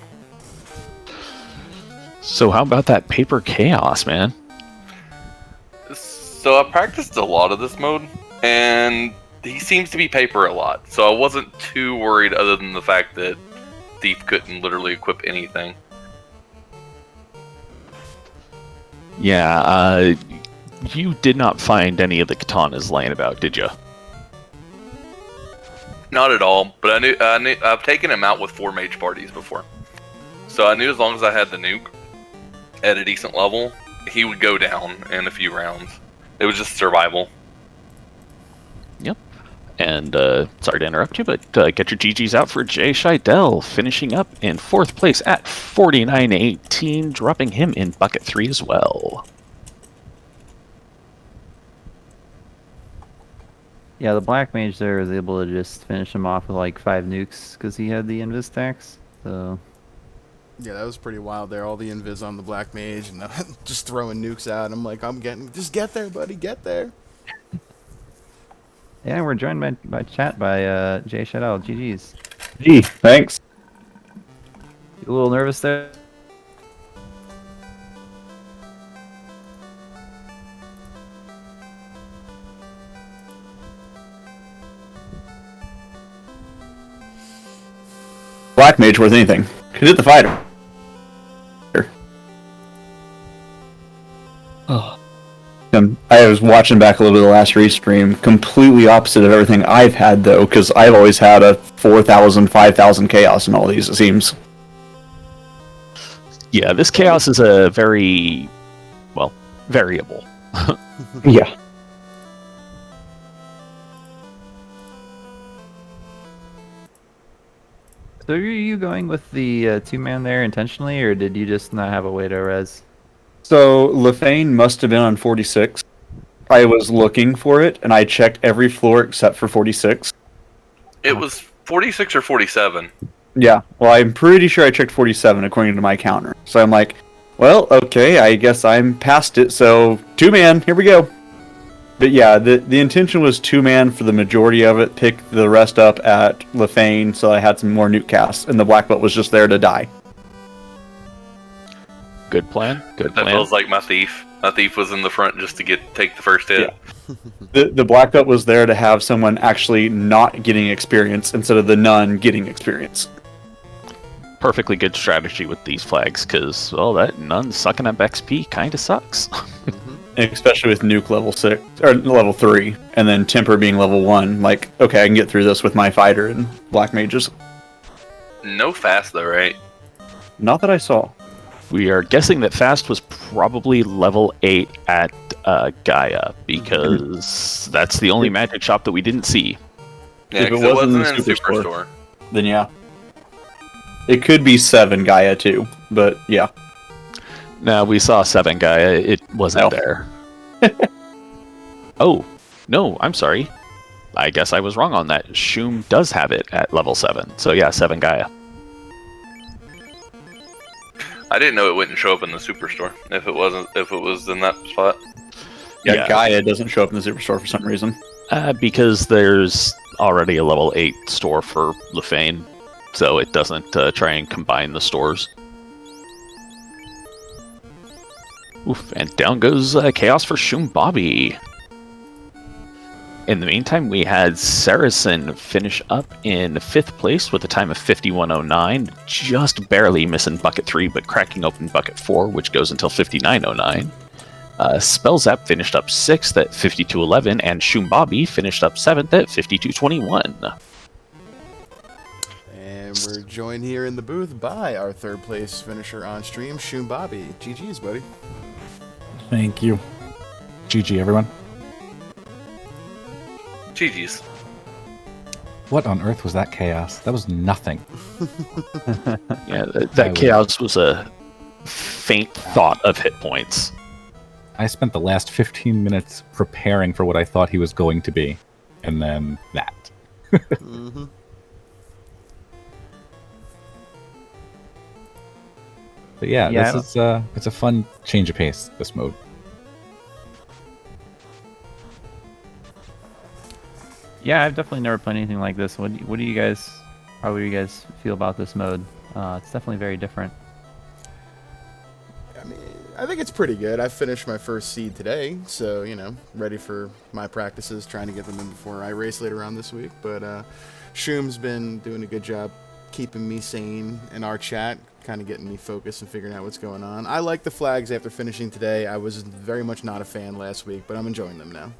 So how about that paper Chaos, man? So I practiced a lot of this mode, and he seems to be paper a lot. So I wasn't too worried, other than the fact that Thief couldn't literally equip anything. Yeah, you did not find any of the katanas laying about, did you? Not at all, but I knew I've taken him out with 4 mage parties before. So I knew as long as I had the nuke at a decent level, he would go down in a few rounds. It was just survival. Yep. And sorry to interrupt you, but get your GGs out for Jay Scheidel, finishing up in 4th place at 49.18, dropping him in bucket 3 as well. Yeah, the black mage there was able to just finish him off with like 5 nukes because he had the invis stacks. So Yeah, that was pretty wild there. All the invis on the black mage and just throwing nukes out. I'm like, just get there, buddy, get there. yeah, we're joined by chat by Jay Shadow. GG's. Gee, thanks. You a little nervous there? Black mage worth anything. Could hit the fighter. Oh. I was watching back a little bit of the last restream. Completely opposite of everything I've had, though, because I've always had a 4,000, 5,000 chaos in all these, it seems. Yeah, this chaos is a very, well, variable. Yeah. So are you going with the 2-man there intentionally, or did you just not have a way to res? So, Lefane must have been on 46. I was looking for it, and I checked every floor except for 46. It was 46 or 47. Yeah, well, I'm pretty sure I checked 47 according to my counter. So I'm like, well, okay, I guess I'm past it, so 2-man, here we go. But yeah, the intention was 2-man for the majority of it, pick the rest up at Lefane, so I had some more nuke casts, and the black belt was just there to die. Good plan. Good That plan. feels like my thief. My thief was in the front just to take the first hit. Yeah. The black belt was there to have someone actually not getting experience instead of the nun getting experience. Perfectly good strategy with these flags, because, well, that none sucking up XP kind of sucks. Especially with nuke level 6, or level 3, and then temper being level 1. Like, okay, I can get through this with my fighter and black mages. No fast though, right? Not that I saw. We are guessing that Fast was probably level 8 at Gaia, because that's the only magic shop that we didn't see. Yeah, If it 'cause it wasn't wasn't in in Superstore. Superstore. Then yeah. It could be 7 Gaia too, but yeah. No, we saw 7 Gaia. It wasn't Oh. there. Oh, no, I'm sorry. I guess I was wrong on that. Shum does have it at level 7. So yeah, 7 Gaia. I didn't know it wouldn't show up in the Superstore if it was in that spot. Yeah, Gaia doesn't show up in the Superstore for some reason. Because there's already a level 8 store for Lefane, so it doesn't try and combine the stores. Oof, and down goes Chaos for Shumbabi. In the meantime, we had Saracen finish up in 5th place with a time of 51.09, just barely missing Bucket 3, but cracking open Bucket 4, which goes until 59.09. Spellzap finished up 6th at 52.11, and Shumbabi finished up 7th at 52.21. And we're joined here in the booth by our 3rd place finisher on stream, Shumbabi. GG's, buddy. Thank you. GG, everyone. GG's. What on earth was that chaos? That was nothing. Yeah, that Chaos was a faint thought of hit points. I spent the last 15 minutes preparing for what I thought he was going to be, and then that. Mm-hmm. But yeah, Yeah, this is it's a fun change of pace, this mode. Yeah, I've definitely never played anything like this. How do you guys feel about this mode? It's definitely very different. I mean, I think it's pretty good. I finished my first seed today, so, ready for my practices, trying to get them in before I race later on this week. But Shoom's been doing a good job keeping me sane in our chat, kind of getting me focused and figuring out what's going on. I like the flags after finishing today. I was very much not a fan last week, but I'm enjoying them now.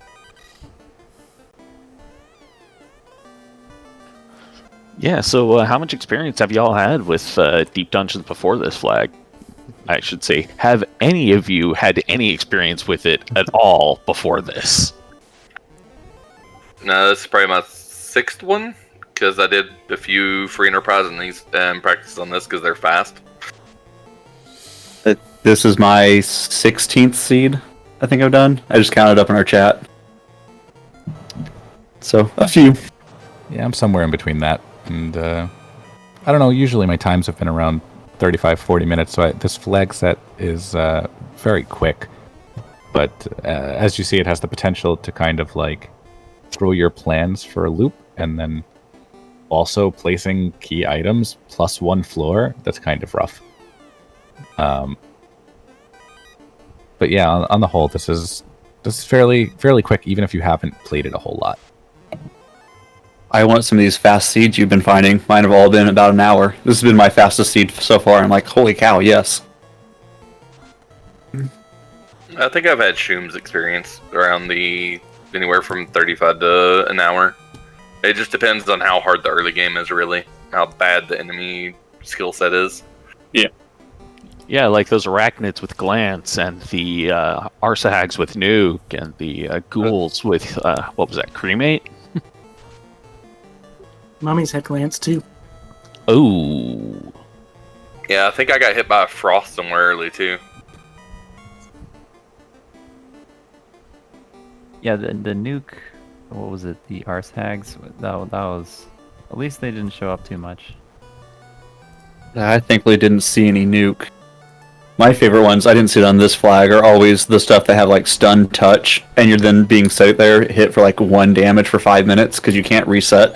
Yeah, so how much experience have y'all had with Deep Dungeons before this flag? I should say, have any of you had any experience with it at all before this? No, this is probably my 6th one, because I did a few free enterprise and these practices on this because they're fast. This is my 16th seed, I think I've done. I just counted up in our chat. So, a few. Yeah, I'm somewhere in between that. And I don't know, usually my times have been around 35, 40 minutes, so this flag set is very quick. But as you see, it has the potential to kind of like throw your plans for a loop, and then also placing key items plus 1 floor. That's kind of rough. But yeah, on the whole, this is fairly quick, even if you haven't played it a whole lot. I want some of these fast seeds you've been finding. Mine have all been about an hour. This has been my fastest seed so far. I'm like, holy cow, yes. I think I've had Shoom's experience around anywhere from 35 to an hour. It just depends on how hard the early game is, really. How bad the enemy skill set is. Yeah. Yeah, like those arachnids with glance, and the arsahags with nuke, and the ghouls with, what was that, cremate? Mommy's had glance too. Oh. Yeah, I think I got hit by a frost somewhere early, too. Yeah, the nuke. What was it? The arsahags. That was. At least they didn't show up too much. I thankfully didn't see any nuke. My favorite ones, I didn't see it on this flag, are always the stuff that have like stun touch, and you're then being set there, hit for like 1 damage for 5 minutes because you can't reset.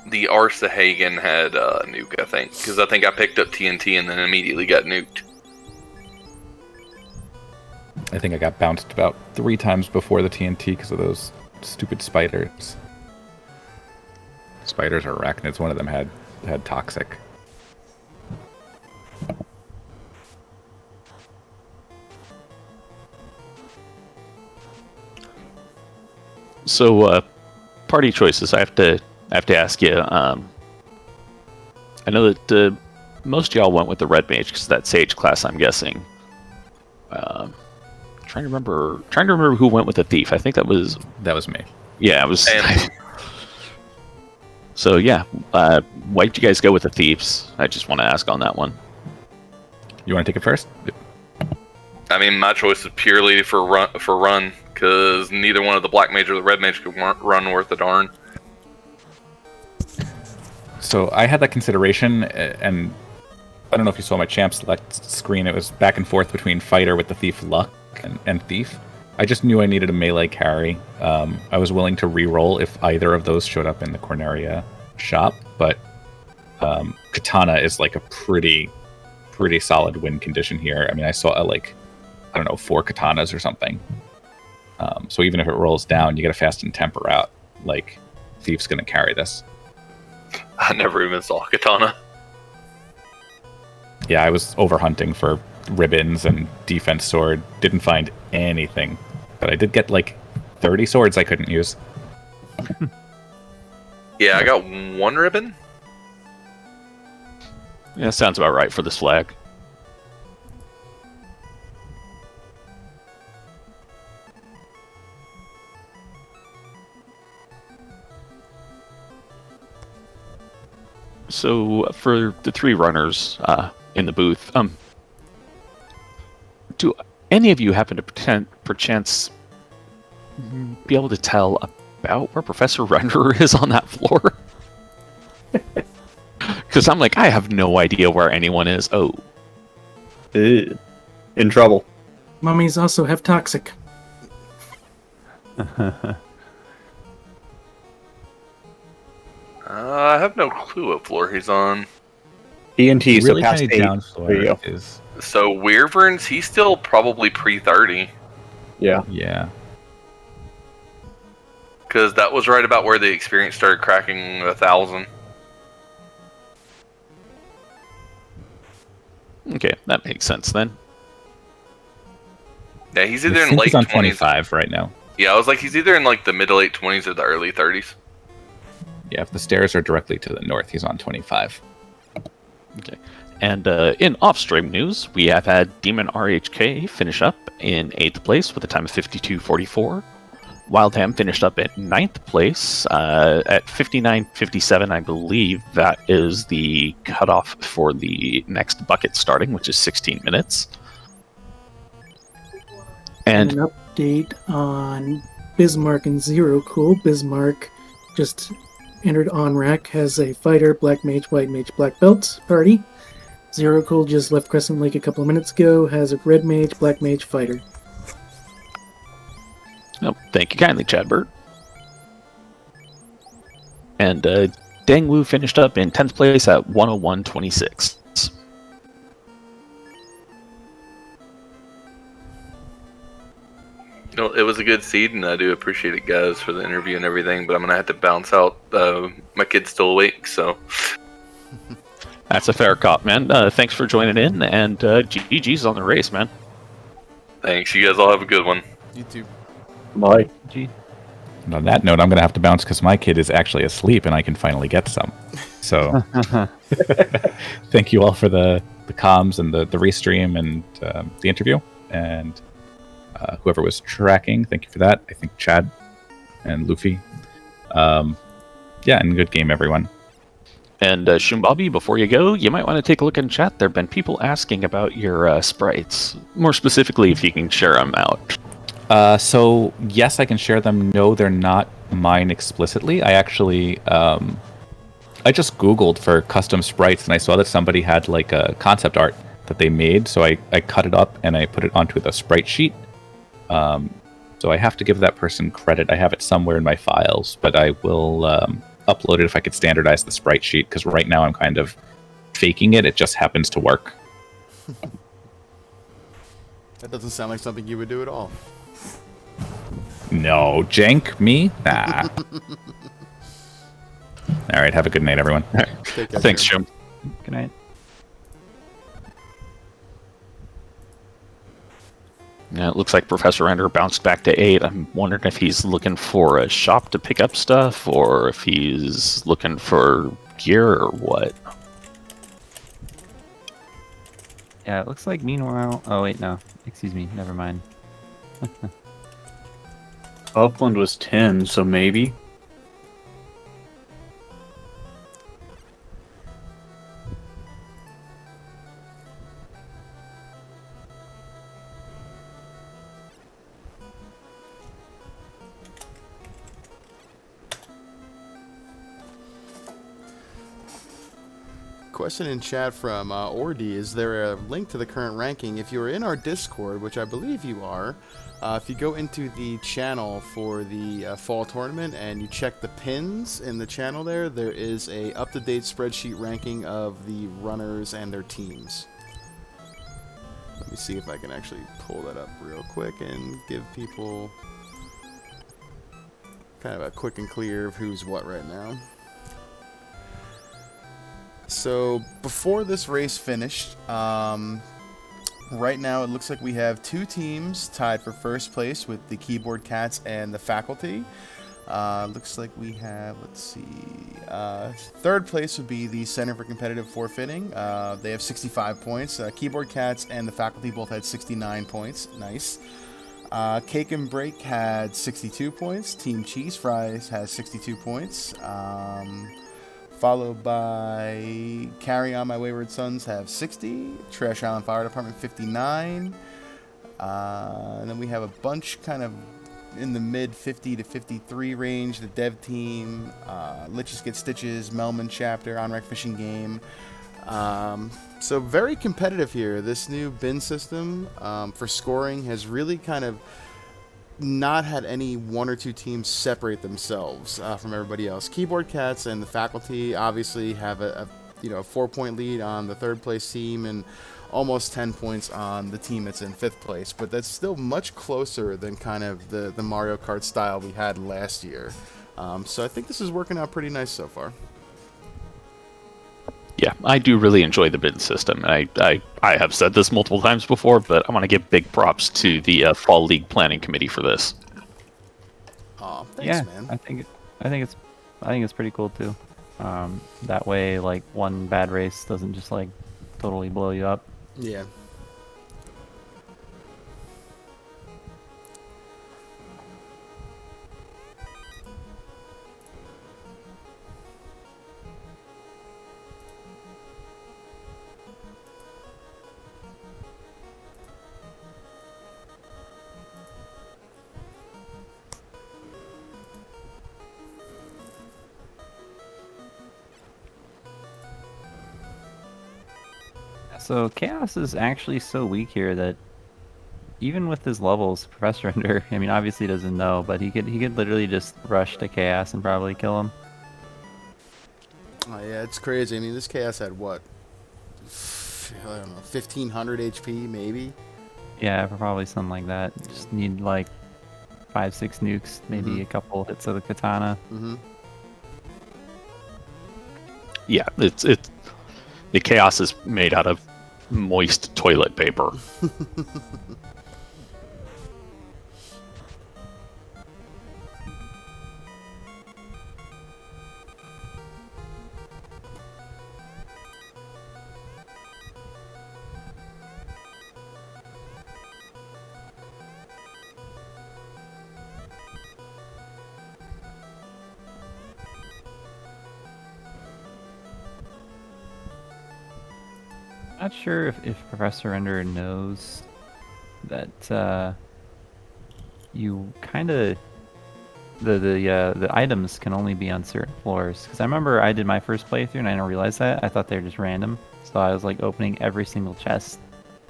The Arsahagen had nuke, I think, because I think I picked up TNT and then immediately got nuked. I think I got bounced about 3 times before the TNT because of those stupid spiders. Spiders or arachnids, one of them had toxic. So, party choices. I have to ask you. I know that most of y'all went with the red mage because that sage class, I'm guessing. Trying to remember who went with the thief. I think that was me. Yeah, it was. So yeah, why'd you guys go with the thieves? I just want to ask on that one. You want to take it first? I mean, my choice is purely for run, because neither one of the black mage or the red mage could run worth a darn. So I had that consideration, and I don't know if you saw my champ select screen. It was back and forth between fighter with the thief luck and thief. I just knew I needed a melee carry. I was willing to re-roll if either of those showed up in the Corneria shop, but Katana is like a pretty solid win condition here. I mean, I saw I don't know, 4 Katanas or something. So even if it rolls down, you get a fast and temper out. Like, Thief's gonna carry this. I never even saw Katana. Yeah, I was over hunting for ribbons and defense sword. Didn't find anything. But I did get like 30 swords I couldn't use. Yeah, I got 1 ribbon. Yeah, sounds about right for this flag. So for the 3 runners in the booth, do any of you happen to perchance be able to tell about where Professor Renderer is on that floor? Because I'm like, I have no idea where anyone is. Oh. In trouble. Mummies also have toxic. I have no clue what floor he's on. ENT, so really past tiny 8. down There you floor go. is So Wyvern's, he's still probably pre-30. Yeah. yeah. Because that was right about where the experience started cracking 1,000. Okay, that makes sense then. Yeah, he's I either in think late he's on 20s. 25 right now. Yeah, I was like, he's either in like the mid to late 20s or the early 30s. Yeah, if the stairs are directly to the north, he's on 25. Okay. And in off-stream news, we have had Demon RHK finish up in 8th place with a time of 52:44. Wildham finished up at 9th place at 59:57, I believe. That is the cutoff for the next bucket starting, which is 16 minutes. And And an update on Bismarck and Zero Cool. Bismarck just entered on rack, has a fighter, black mage, white mage, black belt party. Zero Cool just left Crescent Lake a couple of minutes ago, has a red mage, black mage, fighter. oh, thank you kindly, Chadbert. And Dangwu finished up in 10th place at 101:26. You know, it was a good seed, and I do appreciate it, guys, for the interview and everything. But I'm gonna have to bounce out. My kid's still awake, so That's a fair cop, man. Thanks for joining in, and GG's on the race, man. thanks. You guys all have a good one. You too. Bye. Gee. And on that note, I'm going to have to bounce because my kid is actually asleep and I can finally get some. So thank you all for the comms and the restream and the interview. And whoever was tracking, thank you for that. I think Chad and Luffy. Yeah, and good game, everyone. And Shumbabi, before you go, you might want to take a look in chat. There have been people asking about your sprites. More specifically, if you can share them out. So yes, I can share them. No, they're not mine explicitly. I actually, I just Googled for custom sprites and I saw that somebody had like a concept art that they made. So I cut it up and I put it onto the sprite sheet. So I have to give that person credit. I have it somewhere in my files, but I will upload it if I could standardize the sprite sheet, because right now I'm kind of faking it. It just happens to work. That doesn't sound like something you would do at all. No, jank me? Nah. All right, have a good night, everyone. Take care, Thanks, Jim. Shum. Good night. Yeah, it looks like Professor Ender bounced back to 8. I'm wondering if he's looking for a shop to pick up stuff, or if he's looking for gear, or what. Yeah, it looks like meanwhile... Oh, wait, no. Excuse me. Never mind. Upland was 10, so maybe. Question in chat from Ordy: is there a link to the current ranking? If you're in our Discord, which I believe you are, if you go into the channel for the fall tournament and you check the pins in the channel there is a up-to-date spreadsheet ranking of the runners and their teams. Let me see if I can actually pull that up real quick and give people kind of a quick and clear of who's what right now. So before this race finished, right now it looks like we have 2 teams tied for first place with the Keyboard Cats and the Faculty. Looks like we have, let's see, third place would be the Center for Competitive Forfeiting. They have 65 points. Keyboard Cats and the Faculty both had 69 points. Nice. Cake and Break had 62 points. Team Cheese Fries has 62 points. Followed by Carry On My Wayward Sons have 60. Trash Island Fire Department 59. And then we have a bunch kind of in the mid 50 to 53 range. The Dev Team, Liches Get Stitches, Melman Chapter, On-Rack Fishing Game. So very competitive here. This new bin system for scoring has really kind of not had any 1 or 2 teams separate themselves from everybody else. Keyboard Cats and the Faculty obviously have a 4-point lead on the third place team and almost 10 points on the team that's in 5th place. But that's still much closer than kind of the Mario Kart style we had last year. So I think this is working out pretty nice so far. Yeah, I do really enjoy the bid system. I have said this multiple times before, but I want to give big props to the Fall League Planning Committee for this. Aw, thanks, Yeah, man. I think it's pretty cool too. That way, like one bad race doesn't just like totally blow you up. Yeah. So Chaos is actually so weak here that even with his levels, Professor Ender, I mean, obviously doesn't know, but he could literally just rush to Chaos and probably kill him. Oh, yeah, it's crazy. I mean, this Chaos had what? I don't know, 1,500 HP, maybe? Yeah, probably something like that. Just need like 5-6 nukes, maybe a couple hits of the katana. Mm-hmm. Yeah, it's the chaos is made out of moist toilet paper. Not sure if Professor Ender knows that you kind of the items can only be on certain floors. Because I remember I did my first playthrough and I didn't realize that. I thought they were just random, so I was like opening every single chest,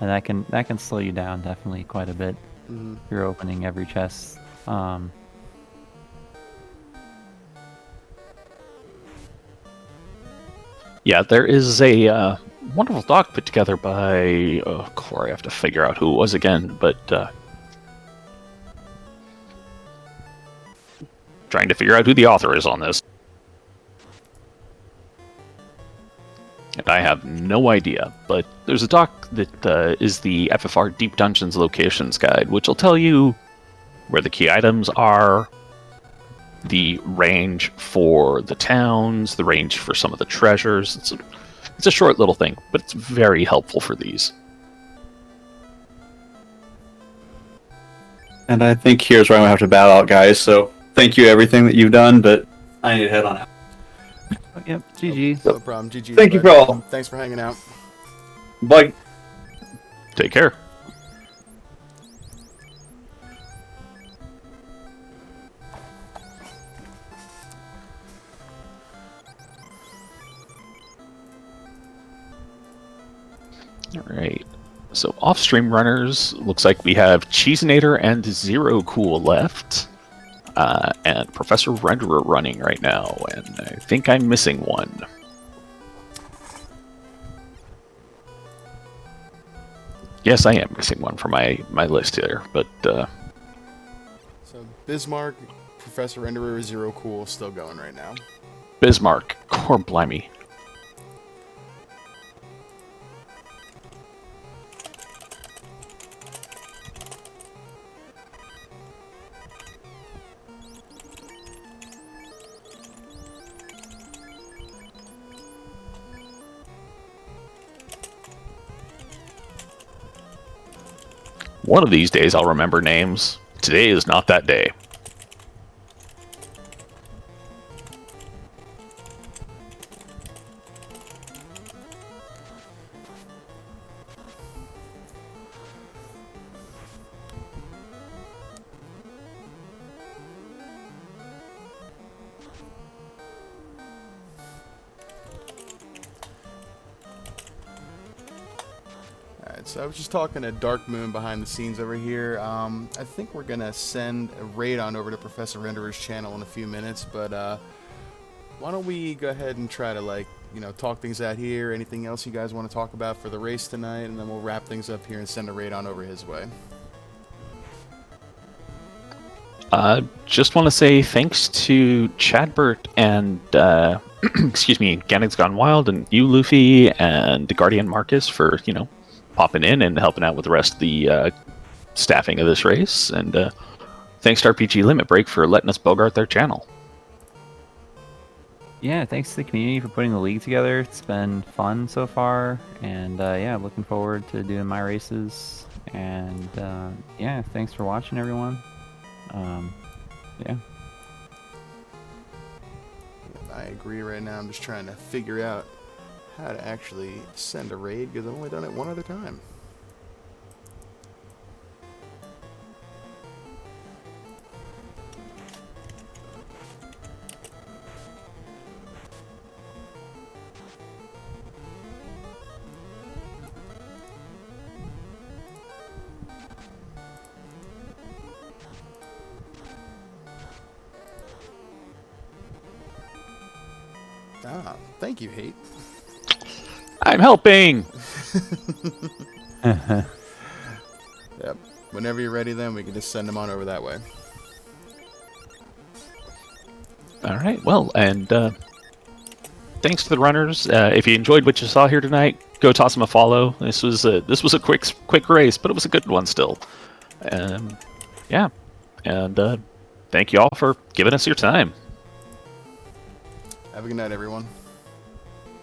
and that can slow you down definitely quite a bit. Mm-hmm. If you're opening every chest. Yeah, there is a wonderful doc put together by Corey. I have to figure out who it was again, but trying to figure out who the author is on this. And I have no idea, but there's a doc that is the FFR Deep Dungeons Locations Guide, which will tell you where the key items are, the range for the towns, the range for some of the treasures. It's a short little thing, but it's very helpful for these. And I think here's where I'm going to have to bow out, guys. So thank you everything that you've done, but I need to head on out. Yep, GG. No problem. GG. Thank you bud. for all. Thanks for hanging out. Bye. Take care. Alright, so off-stream runners, looks like we have Cheesenator and Zero Cool left, and Professor Renderer running right now, and I think I'm missing one. Yes, I am missing one from my list here, but So Bismarck, Professor Renderer, Zero Cool still going right now. Bismarck, core blimey. One of these days I'll remember names. Today is not that day. Alright, so I was just talking to Dark Moon behind the scenes over here. I think we're gonna send a raid on over to Professor Renderer's channel in a few minutes, but why don't we go ahead and try to, like, talk things out here. Anything else you guys want to talk about for the race tonight, and then we'll wrap things up here and send a raid on over his way. Just want to say thanks to Chadbert and excuse me, Gannon's Gone Wild, and you, Luffy, and the Guardian Marcus for popping in and helping out with the rest of the staffing of this race. And thanks to RPG Limit Break for letting us bogart their channel. Yeah, thanks to the community for putting the league together. It's been fun so far, and yeah, looking forward to doing my races. And yeah, thanks for watching, everyone. Yeah. I agree right now. I'm just trying to figure out how to actually send a raid because I've only done it one other time. Ah, thank you, Hate. I'm helping! Yep. Whenever you're ready, then we can just send them on over that way. All right, well, and thanks to the runners. If you enjoyed what you saw here tonight, go toss them a follow. This was a quick race, but it was a good one still. Yeah, and thank you all for giving us your time. Have a good night, everyone.